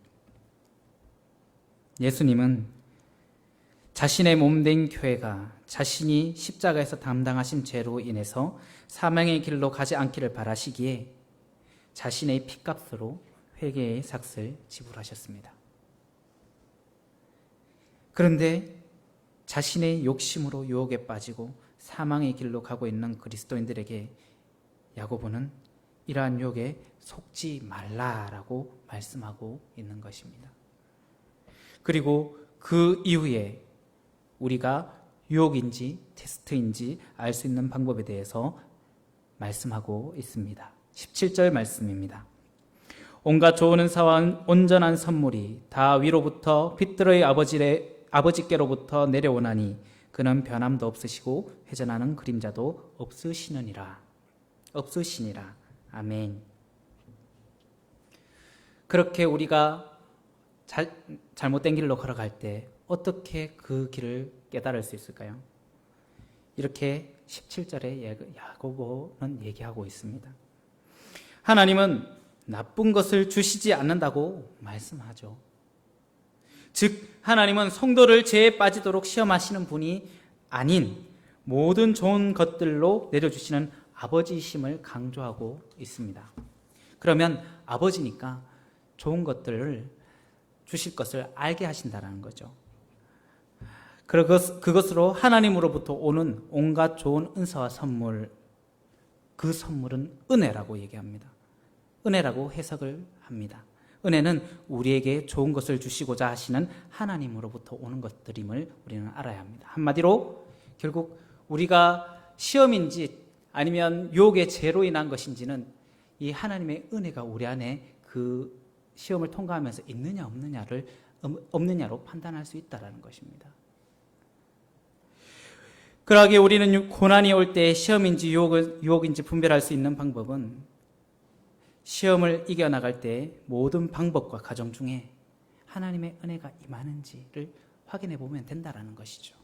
예수님은 자신의 몸된 교회가 자신이 십자가에서 담당하신 죄로 인해서 사망의 길로 가지 않기를 바라시기에 자신의 피값으로 회개의 삭을 지불하셨습니다. 그런데 자신의 욕심으로 유혹에 빠지고 사망의 길로 가고 있는 그리스도인들에게 야고보는 이러한 유혹에 속지 말라라고 말씀하고 있는 것입니다. 그리고 그 이후에 우리가 유혹인지 테스트인지 알 수 있는 방법에 대해서 말씀하고 있습니다. 17절 말씀입니다. 온갖 좋은 은사와 온전한 선물이 다 위로부터 빛들의 아버지께로부터 내려오나니 그는 변함도 없으시고 회전하는 그림자도 없으시니라. 아멘. 그렇게 우리가 잘못된 길로 걸어갈 때 어떻게 그 길을 깨달을 수 있을까요? 이렇게 17절에 야고보는 얘기하고 있습니다. 하나님은 나쁜 것을 주시지 않는다고 말씀하죠. 즉 하나님은 성도를 죄에 빠지도록 시험하시는 분이 아닌 모든 좋은 것들로 내려주시는 아버지이심을 강조하고 있습니다. 그러면 아버지니까 좋은 것들을 주실 것을 알게 하신다는 거죠. 그것으로 하나님으로부터 오는 온갖 좋은 은사와 선물, 그 선물은 은혜라고 얘기합니다. 은혜라고 해석을 합니다. 은혜는 우리에게 좋은 것을 주시고자 하시는 하나님으로부터 오는 것들임을 우리는 알아야 합니다. 한마디로 결국 우리가 시험인지 아니면 유혹의 죄로 인한 것인지는 이 하나님의 은혜가 우리 안에 그 시험을 통과하면서 있느냐 없느냐로 판단할 수 있다는 것입니다. 그러기에 우리는 고난이 올 때 시험인지 유혹인지 분별할 수 있는 방법은 시험을 이겨나갈 때 모든 방법과 과정 중에 하나님의 은혜가 임하는지를 확인해 보면 된다는 것이죠.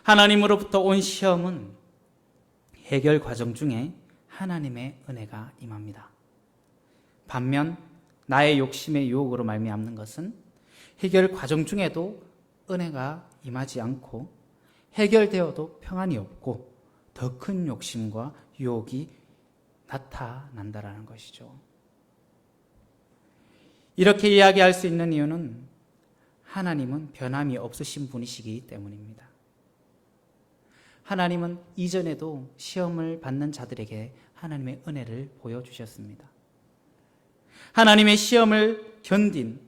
하나님으로부터 온 시험은 해결 과정 중에 하나님의 은혜가 임합니다. 반면 나의 욕심의 유혹으로 말미암는 것은 해결 과정 중에도 은혜가 임하지 않고 해결되어도 평안이 없고 더 큰 욕심과 유혹이 나타난다라는 것이죠. 이렇게 이야기할 수 있는 이유는 하나님은 변함이 없으신 분이시기 때문입니다. 하나님은 이전에도 시험을 받는 자들에게 하나님의 은혜를 보여주셨습니다. 하나님의 시험을 견딘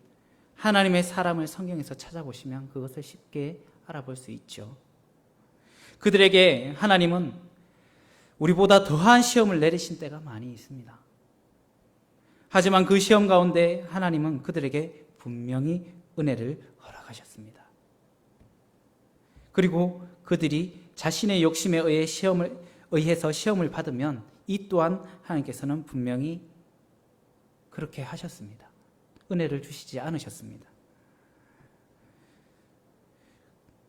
하나님의 사람을 성경에서 찾아보시면 그것을 쉽게 알아볼 수 있죠. 그들에게 하나님은 우리보다 더한 시험을 내리신 때가 많이 있습니다. 하지만 그 시험 가운데 하나님은 그들에게 분명히 은혜를 허락하셨습니다. 그리고 그들이 자신의 욕심에 의해서 시험을 받으면 이 또한 하나님께서는 분명히 그렇게 하셨습니다. 은혜를 주시지 않으셨습니다.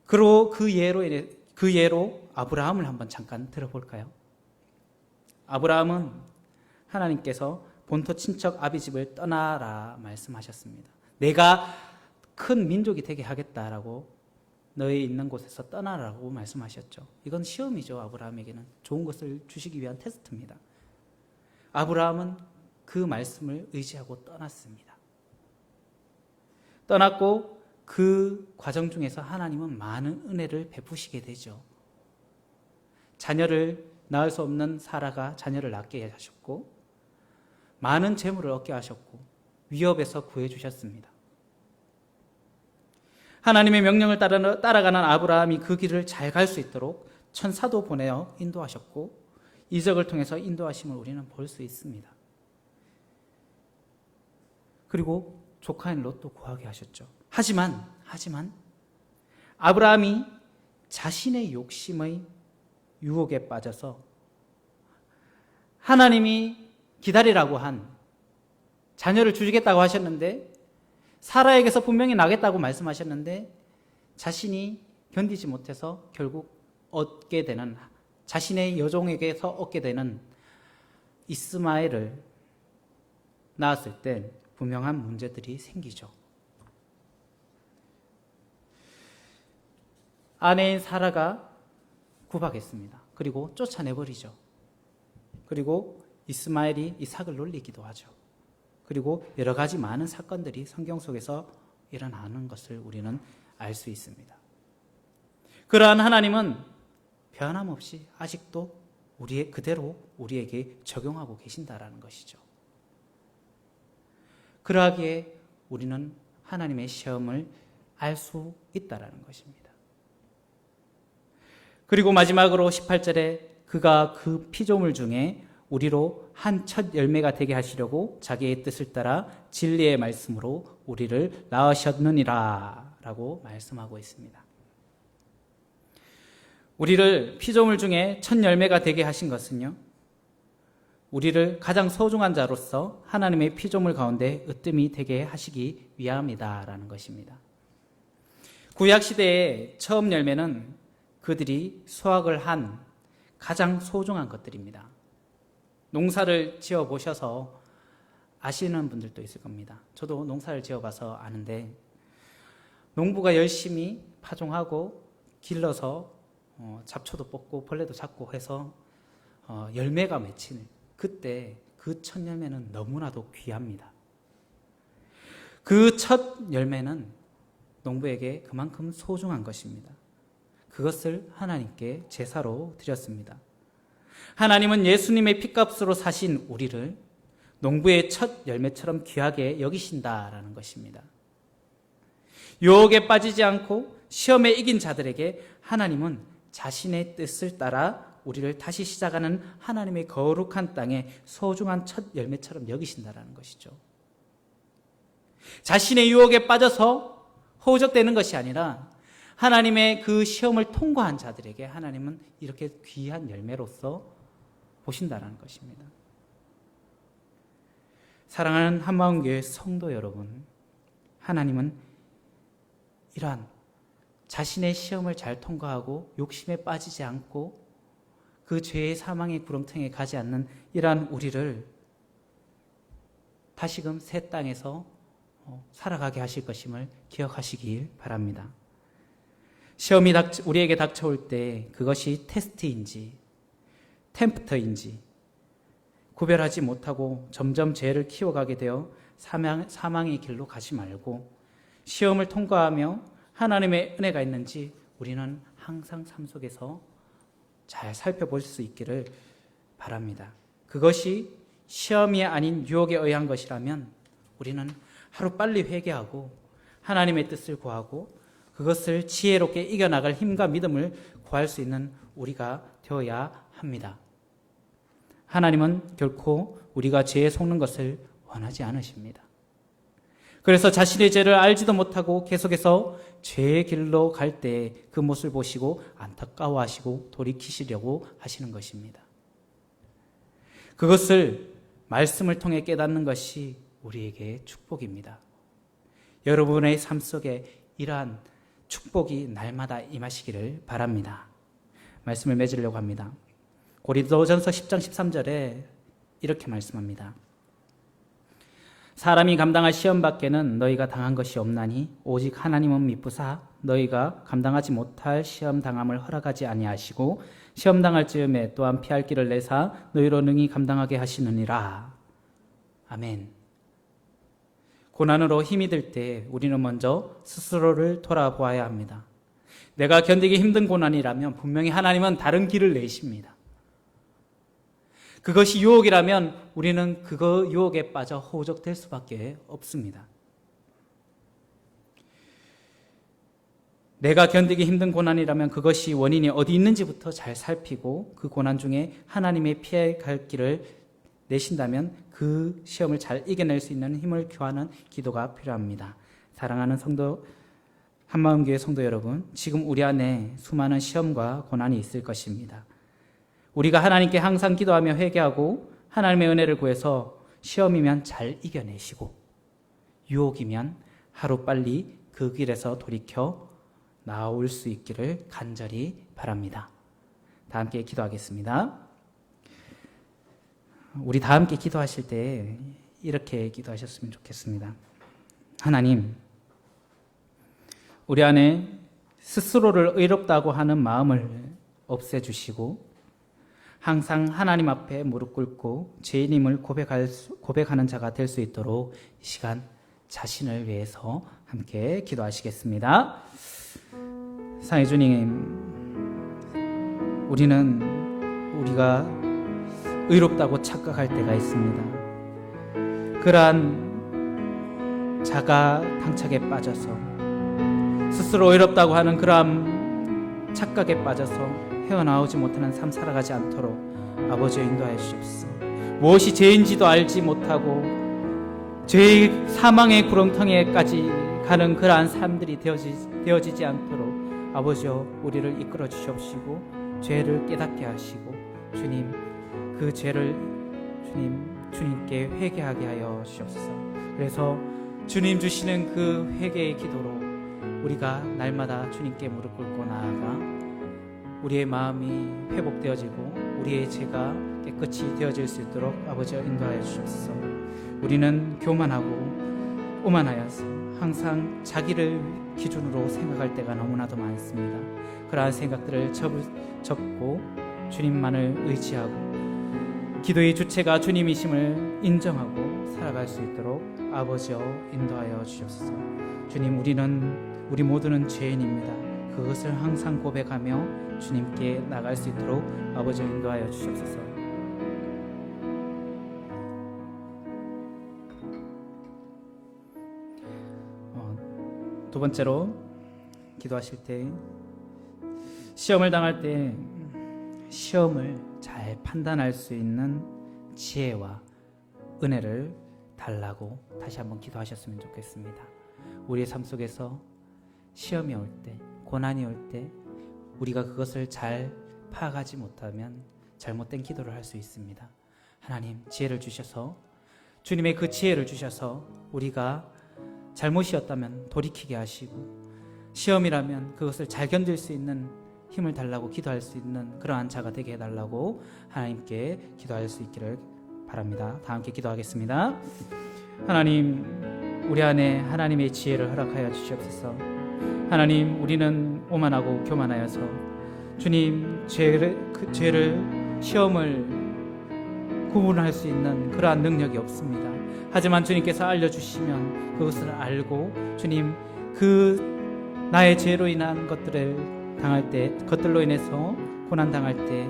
그리고 그 예로 인해 그 예로 아브라함을 한번 잠깐 들어볼까요? 아브라함은 하나님께서 본토 친척 아비 집을 떠나라 말씀하셨습니다. 내가 큰 민족이 되게 하겠다라고 너희 있는 곳에서 떠나라고 말씀하셨죠. 이건 시험이죠. 아브라함에게는 좋은 것을 주시기 위한 테스트입니다. 아브라함은 그 말씀을 의지하고 떠났습니다. 떠났고 그 과정 중에서 하나님은 많은 은혜를 베푸시게 되죠. 자녀를 낳을 수 없는 사라가 자녀를 낳게 하셨고, 많은 재물을 얻게 하셨고, 위협에서 구해주셨습니다. 하나님의 명령을 따라가는 아브라함이 그 길을 잘 갈 수 있도록 천사도 보내어 인도하셨고, 이적을 통해서 인도하심을 우리는 볼 수 있습니다. 그리고 조카인 롯도 구하게 하셨죠. 하지만 아브라함이 자신의 욕심의 유혹에 빠져서 하나님이 기다리라고 한 자녀를 주시겠다고 하셨는데, 사라에게서 분명히 나겠다고 말씀하셨는데 자신이 견디지 못해서 결국 얻게 되는, 자신의 여종에게서 얻게 되는 이스마엘을 낳았을 때 분명한 문제들이 생기죠. 아내인 사라가 구박했습니다. 그리고 쫓아내버리죠. 그리고 이스마엘이 이삭을 놀리기도 하죠. 그리고 여러 가지 많은 사건들이 성경 속에서 일어나는 것을 우리는 알 수 있습니다. 그러한 하나님은 변함없이 아직도 그대로 우리에게 적용하고 계신다라는 것이죠. 그러하기에 우리는 하나님의 시험을 알 수 있다라는 것입니다. 그리고 마지막으로 18절에 그가 그 피조물 중에 우리로 한 첫 열매가 되게 하시려고 자기의 뜻을 따라 진리의 말씀으로 우리를 낳으셨느니라 라고 말씀하고 있습니다. 우리를 피조물 중에 첫 열매가 되게 하신 것은요, 우리를 가장 소중한 자로서 하나님의 피조물 가운데 으뜸이 되게 하시기 위함이다 라는 것입니다. 구약시대의 처음 열매는 그들이 수확을 한 가장 소중한 것들입니다. 농사를 지어 보셔서 아시는 분들도 있을 겁니다. 저도 농사를 지어 봐서 아는데, 농부가 열심히 파종하고 길러서 잡초도 뽑고 벌레도 잡고 해서 열매가 맺히는 그때 그 첫 열매는 너무나도 귀합니다. 그 첫 열매는 농부에게 그만큼 소중한 것입니다. 그것을 하나님께 제사로 드렸습니다. 하나님은 예수님의 피값으로 사신 우리를 농부의 첫 열매처럼 귀하게 여기신다라는 것입니다. 유혹에 빠지지 않고 시험에 이긴 자들에게 하나님은 자신의 뜻을 따라 우리를 다시 시작하는 하나님의 거룩한 땅에 소중한 첫 열매처럼 여기신다라는 것이죠. 자신의 유혹에 빠져서 허우적대는 것이 아니라 하나님의 그 시험을 통과한 자들에게 하나님은 이렇게 귀한 열매로서 보신다는 것입니다. 사랑하는 한마음교회 성도 여러분, 하나님은 이러한 자신의 시험을 잘 통과하고 욕심에 빠지지 않고 그 죄의 사망의 구렁텅이에 가지 않는 이러한 우리를 다시금 새 땅에서 살아가게 하실 것임을 기억하시길 바랍니다. 시험이 우리에게 닥쳐올 때 그것이 테스트인지 템프터인지 구별하지 못하고 점점 죄를 키워가게 되어 사망의 길로 가지 말고 시험을 통과하며 하나님의 은혜가 있는지 우리는 항상 삶 속에서 잘 살펴볼 수 있기를 바랍니다. 그것이 시험이 아닌 유혹에 의한 것이라면 우리는 하루빨리 회개하고 하나님의 뜻을 구하고 그것을 지혜롭게 이겨나갈 힘과 믿음을 구할 수 있는 우리가 되어야 합니다. 하나님은 결코 우리가 죄에 속는 것을 원하지 않으십니다. 그래서 자신의 죄를 알지도 못하고 계속해서 죄의 길로 갈 때 그 모습을 보시고 안타까워하시고 돌이키시려고 하시는 것입니다. 그것을 말씀을 통해 깨닫는 것이 우리에게 축복입니다. 여러분의 삶 속에 이러한 축복이 날마다 임하시기를 바랍니다. 말씀을 맺으려고 합니다. 고린도전서 10장 13절에 이렇게 말씀합니다. 사람이 감당할 시험 밖에는 너희가 당한 것이 없나니 오직 하나님은 미쁘사 너희가 감당하지 못할 시험 당함을 허락하지 아니하시고 시험 당할 즈음에 또한 피할 길을 내사 너희로 능히 감당하게 하시느니라. 아멘. 고난으로 힘이 들 때 우리는 먼저 스스로를 돌아보아야 합니다. 내가 견디기 힘든 고난이라면 분명히 하나님은 다른 길을 내십니다. 그것이 유혹이라면 우리는 그거 유혹에 빠져 허우적될 수밖에 없습니다. 내가 견디기 힘든 고난이라면 그것이 원인이 어디 있는지부터 잘 살피고 그 고난 중에 하나님의 피해 갈 길을 내신다면 그 시험을 잘 이겨낼 수 있는 힘을 구하는 기도가 필요합니다. 사랑하는 성도 한마음교회 성도 여러분, 지금 우리 안에 수많은 시험과 고난이 있을 것입니다. 우리가 하나님께 항상 기도하며 회개하고 하나님의 은혜를 구해서 시험이면 잘 이겨내시고 유혹이면 하루빨리 그 길에서 돌이켜 나올 수 있기를 간절히 바랍니다. 다 함께 기도하겠습니다. 우리 다 함께 기도하실 때 이렇게 기도하셨으면 좋겠습니다. 하나님, 우리 안에 스스로를 의롭다고 하는 마음을 없애주시고 항상 하나님 앞에 무릎 꿇고 죄인임을 고백하는 자가 될 수 있도록 이 시간 자신을 위해서 함께 기도하시겠습니다. 사랑의 주님, 우리가 의롭다고 착각할 때가 있습니다. 그러한 자가 당착에 빠져서 스스로 의롭다고 하는 그러한 착각에 빠져서 헤어나오지 못하는 삶 살아가지 않도록 아버지여 인도하여 주십시오. 무엇이 죄인지도 알지 못하고 죄의 사망의 구렁텅이에까지 가는 그러한 삶들이 되어지지 않도록 아버지여 우리를 이끌어 주시옵시고 죄를 깨닫게 하시고 주님 그 죄를 주님께 회개하게 하여 주옵소서. 그래서 주님 주시는 그 회개의 기도로 우리가 날마다 주님께 무릎 꿇고 나아가 우리의 마음이 회복되어지고 우리의 죄가 깨끗이 되어질 수 있도록 아버지여 인도하여 주옵소서. 우리는 교만하고 오만하여서 항상 자기를 기준으로 생각할 때가 너무나도 많습니다. 그러한 생각들을 접고 주님만을 의지하고 기도의 주체가 주님이심을 인정하고 살아갈 수 있도록 아버지여 인도하여 주옵소서. 주님, 우리 모두는 죄인입니다. 그것을 항상 고백하며 주님께 나갈 수 있도록 아버지 인도하여 주옵소서. 두 번째로 기도하실 때 시험을 당할 때 시험을 잘 판단할 수 있는 지혜와 은혜를 달라고 다시 한번 기도하셨으면 좋겠습니다. 우리의 삶 속에서 시험이 올 때, 고난이 올 때 우리가 그것을 잘 파악하지 못하면 잘못된 기도를 할 수 있습니다. 하나님 지혜를 주셔서 주님의 그 지혜를 주셔서 우리가 잘못이었다면 돌이키게 하시고 시험이라면 그것을 잘 견딜 수 있는 힘을 달라고 기도할 수 있는 그러한 자가 되게 해달라고 하나님께 기도할 수 있기를 바랍니다. 다 함께 기도하겠습니다. 하나님, 우리 안에 하나님의 지혜를 허락하여 주시옵소서. 하나님, 우리는 오만하고 교만하여서 주님 죄를 시험을 구분할 수 있는 그러한 능력이 없습니다. 하지만 주님께서 알려주시면 그것을 알고 주님 그 나의 죄로 인한 것들을 당할 때, 그것들로 인해서 고난 당할 때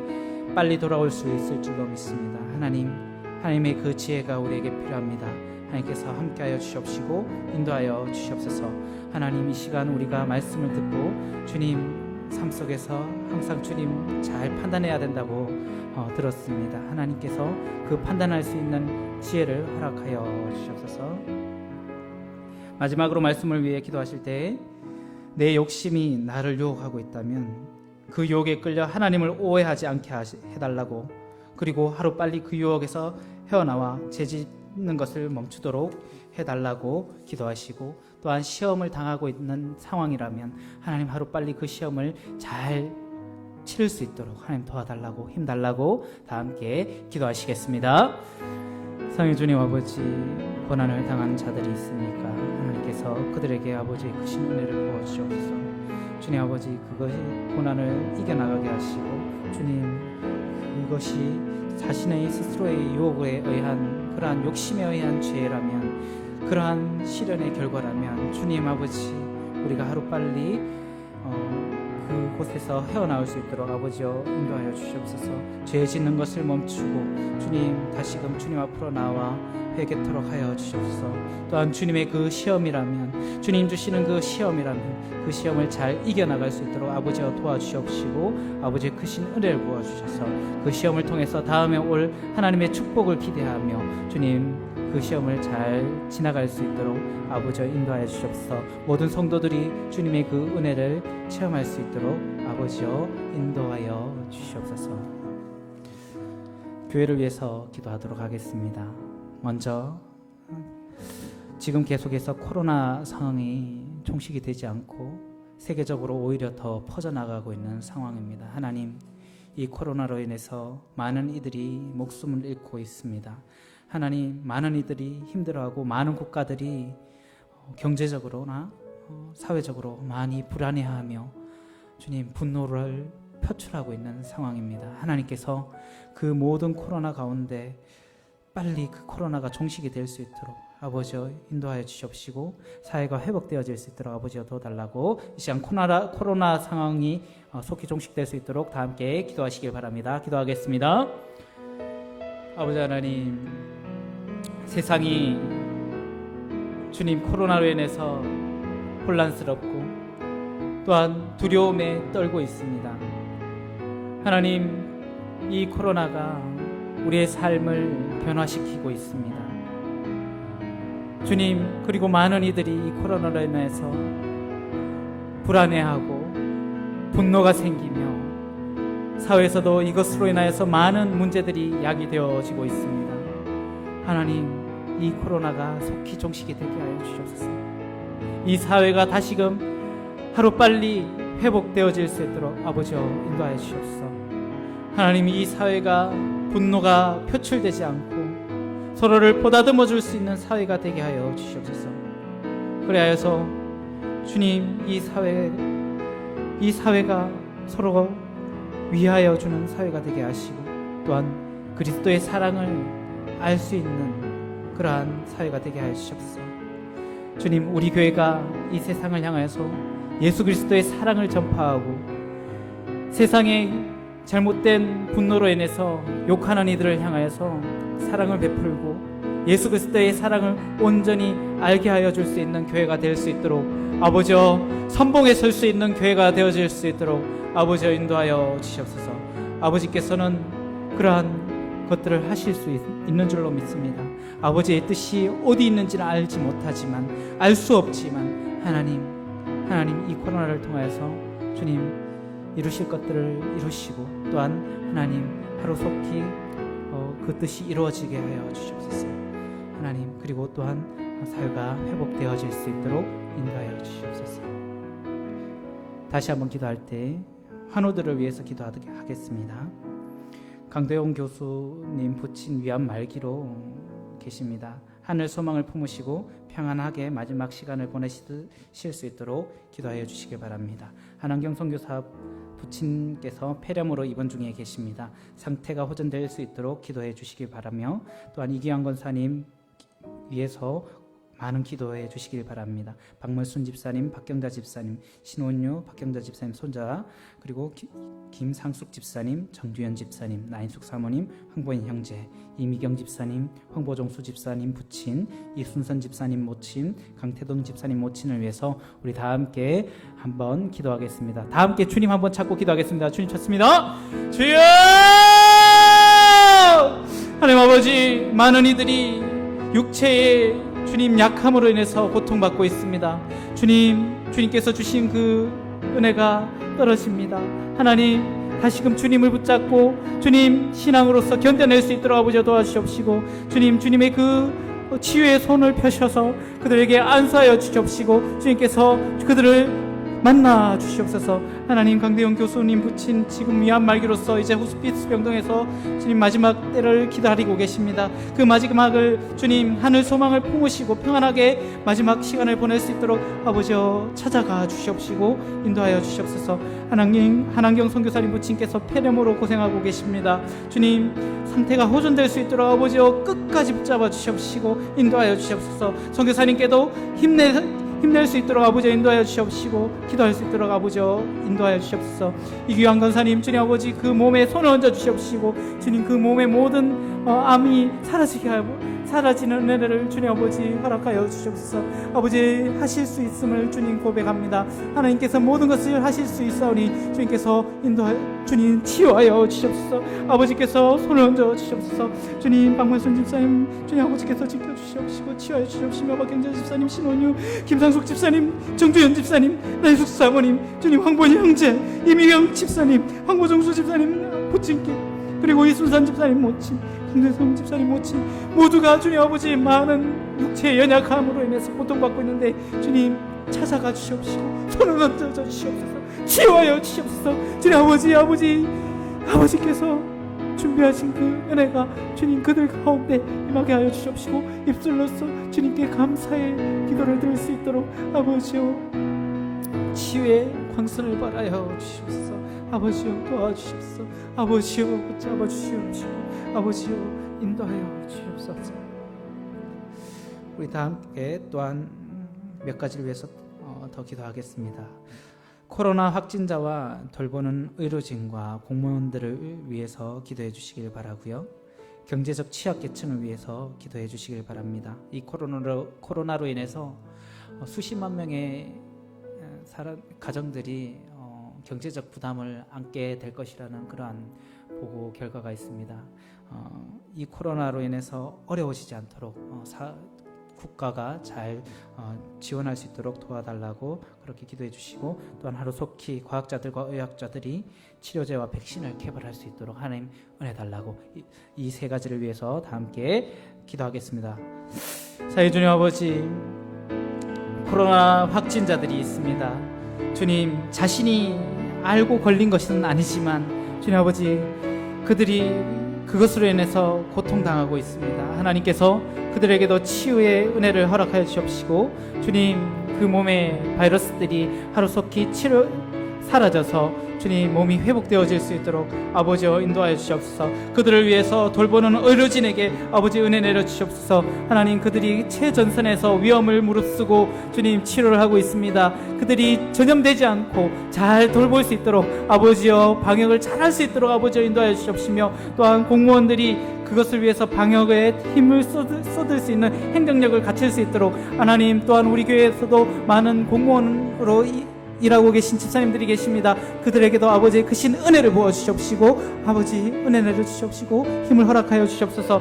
빨리 돌아올 수 있을 줄로 믿습니다. 하나님의 그 지혜가 우리에게 필요합니다. 하나님께서 함께하여 주시옵시고 인도하여 주시옵소서. 하나님, 이 시간 우리가 말씀을 듣고 주님 삶 속에서 항상 주님 잘 판단해야 된다고 들었습니다. 하나님께서 그 판단할 수 있는 지혜를 허락하여 주시옵소서. 마지막으로 말씀을 위해 기도하실 때 내 욕심이 나를 유혹하고 있다면 그 유혹에 끌려 하나님을 오해하지 않게 해달라고, 그리고 하루빨리 그 유혹에서 헤어나와 죄짓는 것을 멈추도록 해달라고 기도하시고, 또한 시험을 당하고 있는 상황이라면 하나님 하루빨리 그 시험을 잘 치를 수 있도록 하나님 도와달라고 힘달라고 다 함께 기도하시겠습니다. 성의 주님 아버지, 고난을 당하는 자들이 있습니까? 하나님께서 그들에게 아버지의 크신 은혜를 부어주시옵소서. 주님 아버지, 그것이 고난을 이겨나가게 하시고, 주님 그것이 자신의 스스로의 유혹에 의한 그러한 욕심에 의한 죄라면, 그러한 시련의 결과라면 주님 아버지, 우리가 하루빨리 그곳에서 헤어나올 수 있도록 아버지여 인도하여 주시옵소서. 죄 짓는 것을 멈추고 주님 다시금 주님 앞으로 나와 회개토록 하여 주시옵소서. 또한 주님의 그 시험이라면, 주님 주시는 그 시험이라면 그 시험을 잘 이겨나갈 수 있도록 아버지여 도와주시옵시고, 아버지의 크신 은혜를 부어주셔서 그 시험을 통해서 다음에 올 하나님의 축복을 기대하며 주님 그 시험을 잘 지나갈 수 있도록 아버지여 인도하여 주시옵소서. 모든 성도들이 주님의 그 은혜를 체험할 수 있도록 아버지여 인도하여 주시옵소서. 교회를 위해서 기도하도록 하겠습니다. 먼저 지금 계속해서 코로나 상황이 종식이 되지 않고 세계적으로 오히려 더 퍼져나가고 있는 상황입니다. 하나님, 이 코로나로 인해서 많은 이들이 목숨을 잃고 있습니다. 하나님, 많은 이들이 힘들어하고 많은 국가들이 경제적으로나 사회적으로 많이 불안해하며 주님 분노를 표출하고 있는 상황입니다. 하나님께서 그 모든 코로나 가운데 빨리 그 코로나가 종식이 될 수 있도록 아버지여 인도하여 주시옵시고, 사회가 회복되어질 수 있도록 아버지여 도와달라고, 이 시간 코로나 상황이 속히 종식될 수 있도록 다 함께 기도하시길 바랍니다. 기도하겠습니다. 아버지 하나님, 세상이 주님 코로나로 인해서 혼란스럽고 또한 두려움에 떨고 있습니다. 하나님, 이 코로나가 우리의 삶을 변화시키고 있습니다. 주님, 그리고 많은 이들이 이 코로나로 인해서 불안해하고 분노가 생기며 사회에서도 이것으로 인하여서 많은 문제들이 야기되어지고 있습니다. 하나님, 이 코로나가 속히 종식이 되게 하여 주시옵소서. 이 사회가 다시금 하루빨리 회복되어질 수 있도록 아버지여 인도하여 주시옵소서. 하나님, 이 사회가 분노가 표출되지 않고 서로를 보다듬어 줄 수 있는 사회가 되게 하여 주시옵소서. 그래야여서 주님, 이 사회가 서로 위하여 주는 사회가 되게 하시고, 또한 그리스도의 사랑을 알 수 있는 그러한 사회가 되게 하여 주시옵소서. 주님, 우리 교회가 이 세상을 향하여서 예수 그리스도의 사랑을 전파하고, 세상의 잘못된 분노로 인해서 욕하는 이들을 향하여서 사랑을 베풀고 예수 그리스도의 사랑을 온전히 알게 하여 줄 수 있는 교회가 될 수 있도록 아버지여 선봉에 설 수 있는 교회가 되어질 수 있도록 아버지여 인도하여 주시옵소서. 아버지께서는 그러한 것들을 하실 수 있는 줄로 믿습니다. 아버지의 뜻이 어디 있는지는 알지 못하지만, 알 수 없지만 하나님 이 코로나를 통하여서 주님 이루실 것들을 이루시고, 또한 하나님 하루속히 그 뜻이 이루어지게 하여 주시옵소서. 하나님, 그리고 또한 사회가 회복되어질 수 있도록 인도하여 주시옵소서. 다시 한번 기도할 때 환우들을 위해서 기도하겠습니다. 강도영 교수님 부친 위암 말기로 계십니다. 하늘 소망을 품으시고 평안하게 마지막 시간을 보내실 수 있도록 기도하여 주시기 바랍니다. 한환경 선교사 부친께서 폐렴으로 입원 중에 계십니다. 상태가 호전될 수 있도록 기도해 주시기 바라며, 또한 이기환 권사님 위해서 많은 기도해 주시길 바랍니다. 박물순 집사님, 박경자 집사님, 신원유, 박경자 집사님 손자, 그리고 김상숙 집사님, 정주현 집사님, 나인숙 사모님, 황보인 형제, 이미경 집사님, 황보종수 집사님 부친, 이순선 집사님 모친, 강태동 집사님 모친을 위해서 우리 다 함께 한번 기도하겠습니다. 다 함께 주님 한번 찾고 기도하겠습니다. 주님 찾습니다. 주여! 하나님 아버지, 많은 이들이 육체의 주님 약함으로 인해서 고통받고 있습니다. 주님께서 주신 그 은혜가 떨어집니다. 하나님, 다시금 주님을 붙잡고 주님 신앙으로서 견뎌낼 수 있도록 아버지 도와주시옵시고, 주님의 그 치유의 손을 펴셔서 그들에게 안수하여 주시옵시고, 주님께서 그들을 만나 주시옵소서. 하나님, 강대영 교수님 부친 지금 위암 말기로서 이제 호스피스 병동에서 주님 마지막 때를 기다리고 계십니다. 그 마지막을 주님 하늘 소망을 품으시고 평안하게 마지막 시간을 보낼 수 있도록 아버지여 찾아가 주시옵시고 인도하여 주시옵소서. 하나님, 한한경 선교사님 부친께서 폐렴으로 고생하고 계십니다. 주님 상태가 호전될 수 있도록 아버지여 끝까지 붙잡아 주시옵시고 인도하여 주시옵소서. 선교사님께도 힘낼 수 있도록 아버지 인도하여 주시옵시고 기도할 수 있도록 아버지 인도하여 주시옵소서. 이규환 권사님 주님 아버지 그 몸에 손을 얹어 주시옵시고 주님 그 몸의 모든 암이 사라지는 은혜를 주님 아버지 허락하여 주시옵소서. 아버지 하실 수 있음을 주님 고백합니다. 하나님께서 모든 것을 하실 수 있사오니 주님께서 인도하여 주님 치유하여 주시옵소서. 아버지께서 손을 얹어 주시옵소서. 주님 박문순 집사님 주님 아버지께서 지켜주시옵시고 치유하여 주시옵시며 박경재 집사님, 신원유, 김상숙 집사님, 정주현 집사님, 나혜숙 사모님, 주님 황본희 형제, 이미경 집사님, 황보정수 집사님 부친께, 그리고 이순산 집사님 모친, 강대성 집사님 모친 모두가 주님 아버지 많은 육체의 연약함으로 인해서 고통받고 있는데 주님 찾아가 주시옵시고 손을 얹어 주시옵소서. 치유하여 주시옵소서. 주님 아버지께서 준비하신 그 은혜가 주님 그들 가운데 임하게 하여 주시옵시고 입술로서 주님께 감사의 기도를 드릴 수 있도록 아버지여 치유의 광선을 발하여 주시옵소서. 아버지여 도와주시옵소서. 아버지여 붙잡아 주시옵시고 아버지여 인도하여 주시옵소서. 우리 다 함께 또한 몇 가지를 위해서 더 기도하겠습니다. 코로나 확진자와 돌보는 의료진과 공무원들을 위해서 기도해 주시길 바라고요. 경제적 취약계층을 위해서 기도해 주시길 바랍니다. 이 코로나로 인해서 수십만 명의 가정들이 경제적 부담을 안게 될 것이라는 그러한 보고 결과가 있습니다. 이 코로나로 인해서 어려워지지 않도록 국가가 잘 지원할 수 있도록 도와달라고 그렇게 기도해 주시고 또한 하루속히 과학자들과 의학자들이 치료제와 백신을 개발할 수 있도록 하나님 은혜 달라고 이 세 가지를 위해서 다 함께 기도하겠습니다. 사회주님 아버지, 코로나 확진자들이 있습니다. 주님 자신이 알고 걸린 것은 아니지만 주님 아버지 그들이 그것으로 인해서 고통당하고 있습니다. 하나님께서 그들에게도 치유의 은혜를 허락하여 주시옵시고 주님 그 몸의 바이러스들이 하루속히 사라져서 주님 몸이 회복되어질 수 있도록 아버지여 인도하여 주시옵소서. 그들을 위해서 돌보는 의료진에게 아버지 은혜 내려 주시옵소서. 하나님 그들이 최전선에서 위험을 무릅쓰고 주님 치료를 하고 있습니다. 그들이 전염되지 않고 잘 돌볼 수 있도록 아버지여 방역을 잘할 수 있도록 아버지여 인도하여 주시옵시며 또한 공무원들이 그것을 위해서 방역에 힘을 쏟을 수 있는 행정력을 갖출 수 있도록 하나님 또한 우리 교회에서도 많은 공무원으로 일하고 계신 집사님들이 계십니다. 그들에게도 아버지의 크신 은혜를 부어주시옵시고 아버지 은혜 내려주시옵시고 힘을 허락하여 주시옵소서.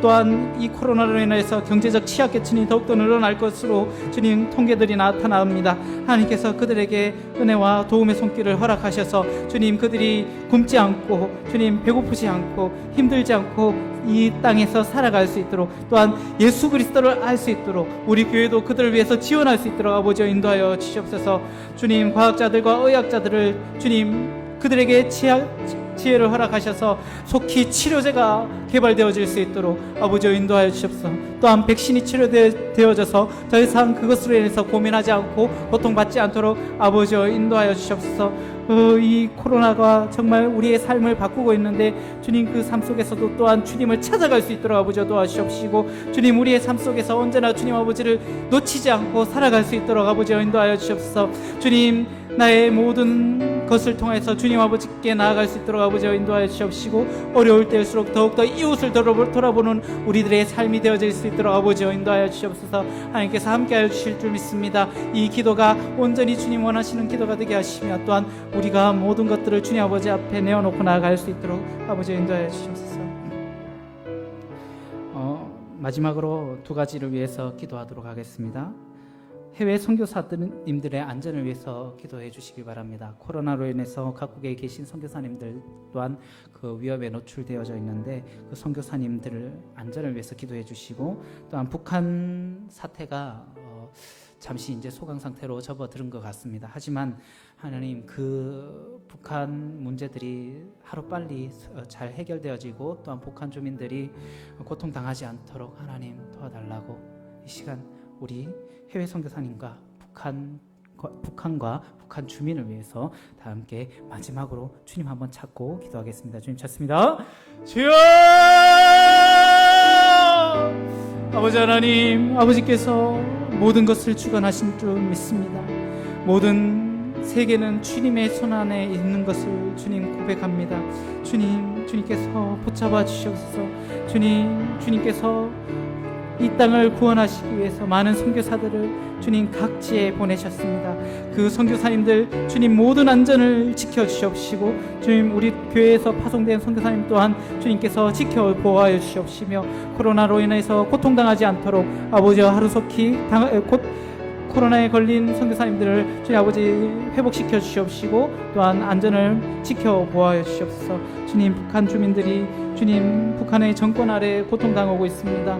또한 이 코로나로 인해서 경제적 취약계층이 더욱더 늘어날 것으로 주님 통계들이 나타납니다. 하나님께서 그들에게 은혜와 도움의 손길을 허락하셔서 주님 그들이 굶지 않고 주님 배고프지 않고 힘들지 않고 이 땅에서 살아갈 수 있도록 또한 예수 그리스도를 알 수 있도록 우리 교회도 그들을 위해서 지원할 수 있도록 아버지여 인도하여 주시옵소서. 주님 과학자들과 의학자들을 주님 그들에게 지혜를 허락하셔서 속히 치료제가 개발되어질 수 있도록 아버지여 인도하여 주시옵소서. 또한 백신이 치료되어져서 더 이상 그것으로 인해서 고민하지 않고 고통받지 않도록 아버지여 인도하여 주시옵소서. 이 코로나가 정말 우리의 삶을 바꾸고 있는데 주님 그 삶 속에서도 또한 주님을 찾아갈 수 있도록 아버지여 도와주시옵시고 주님 우리의 삶 속에서 언제나 주님 아버지를 놓치지 않고 살아갈 수 있도록 아버지여 인도하여 주시옵소서. 주님 나의 모든 것을 통해서 주님 아버지께 나아갈 수 있도록 아버지여 인도하여 주시옵시고 어려울 때일수록 더욱더 이웃을 돌아보는 우리들의 삶이 되어질 수 있도록 아버지여 인도하여 주시옵소서. 하나님께서 함께하여 주실 줄 믿습니다. 이 기도가 온전히 주님 원하시는 기도가 되게 하시며 또한 우리가 모든 것들을 주님 아버지 앞에 내어놓고 나아갈 수 있도록 아버지여 인도하여 주시옵소서. 마지막으로 두 가지를 위해서 기도하도록 하겠습니다. 해외 선교사님들의 안전을 위해서 기도해 주시기 바랍니다. 코로나로 인해서 각국에 계신 선교사님들 또한 그 위협에 노출되어져 있는데 그 선교사님들을 안전을 위해서 기도해 주시고 또한 북한 사태가 잠시 이제 소강 상태로 접어들은 것 같습니다. 하지만 하나님, 그 북한 문제들이 하루빨리 잘 해결되어지고 또한 북한 주민들이 고통당하지 않도록 하나님 도와달라고 이 시간 우리 해외 선교사님과 북한과 북한 주민을 위해서 다 함께 마지막으로 주님 한번 찾고 기도하겠습니다. 주님 찾습니다. 주여! 아버지 하나님, 아버지께서 모든 것을 주관하신 줄 믿습니다. 모든 세계는 주님의 손 안에 있는 것을 주님 고백합니다. 주님께서 붙잡아 주시옵소서. 주님께서 이 땅을 구원하시기 위해서 많은 선교사들을 주님 각지에 보내셨습니다. 그 선교사님들 주님 모든 안전을 지켜주시옵시고, 주님 우리 교회에서 파송된 선교사님 또한 주님께서 지켜 보호하여 주시옵시며, 코로나로 인해서 고통당하지 않도록 아버지와 하루속히 코로나에 걸린 선교사님들을 주님 아버지 회복시켜 주시옵시고, 또한 안전을 지켜 보호하여 주시옵소서. 주님, 북한 주민들이 주님 북한의 정권 아래 고통당하고 있습니다.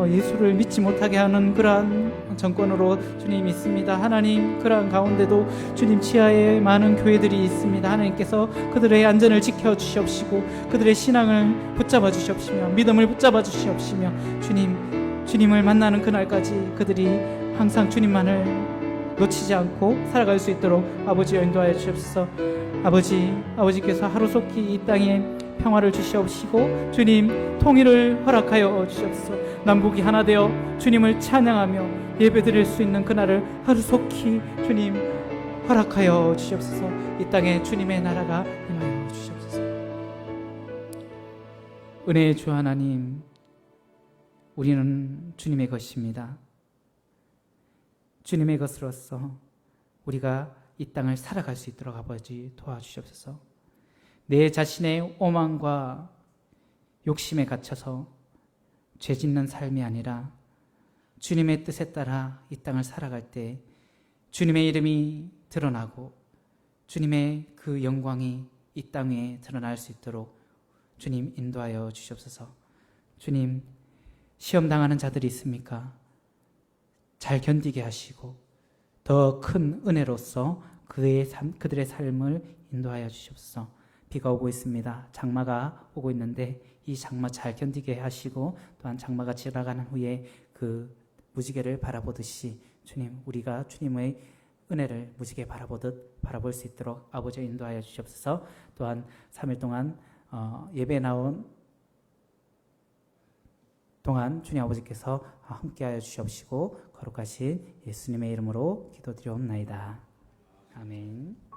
예수를 믿지 못하게 하는 그러한 정권으로 주님 있습니다. 하나님, 그러한 가운데도 주님 치하에 많은 교회들이 있습니다. 하나님께서 그들의 안전을 지켜 주시옵시고, 그들의 신앙을 붙잡아 주시옵시며, 믿음을 붙잡아 주시옵시며, 주님을 만나는 그날까지 그들이 항상 주님만을 놓치지 않고 살아갈 수 있도록 아버지여 인도하여 주시옵소서. 아버지께서 하루속히 이 땅에 평화를 주시옵시고, 주님 통일을 허락하여 주시옵소서. 남북이 하나 되어 주님을 찬양하며 예배드릴 수 있는 그날을 하루속히 주님 허락하여 주시옵소서. 이 땅에 주님의 나라가 임하여 주시옵소서. 은혜의 주 하나님, 우리는 주님의 것입니다. 주님의 것으로서 우리가 이 땅을 살아갈 수 있도록 아버지 도와주시옵소서. 내 자신의 오만과 욕심에 갇혀서 죄 짓는 삶이 아니라 주님의 뜻에 따라 이 땅을 살아갈 때 주님의 이름이 드러나고 주님의 그 영광이 이 땅에 드러날 수 있도록 주님 인도하여 주시옵소서. 주님, 시험 당하는 자들이 있습니까? 잘 견디게 하시고 더 큰 은혜로서 그들의 삶을 인도하여 주시옵소서. 비가 오고 있습니다. 장마가 오고 있는데 이 장마 잘 견디게 하시고, 또한 장마가 지나가는 후에 그 무지개를 바라보듯이 주님, 우리가 주님의 은혜를 무지개 바라볼 수 있도록 아버지 인도하여 주시옵소서. 또한 3일 동안 예배 나온 동안 주님 아버지께서 함께하여 주시옵시고, 거룩하신 예수님의 이름으로 기도드리옵나이다. 아멘.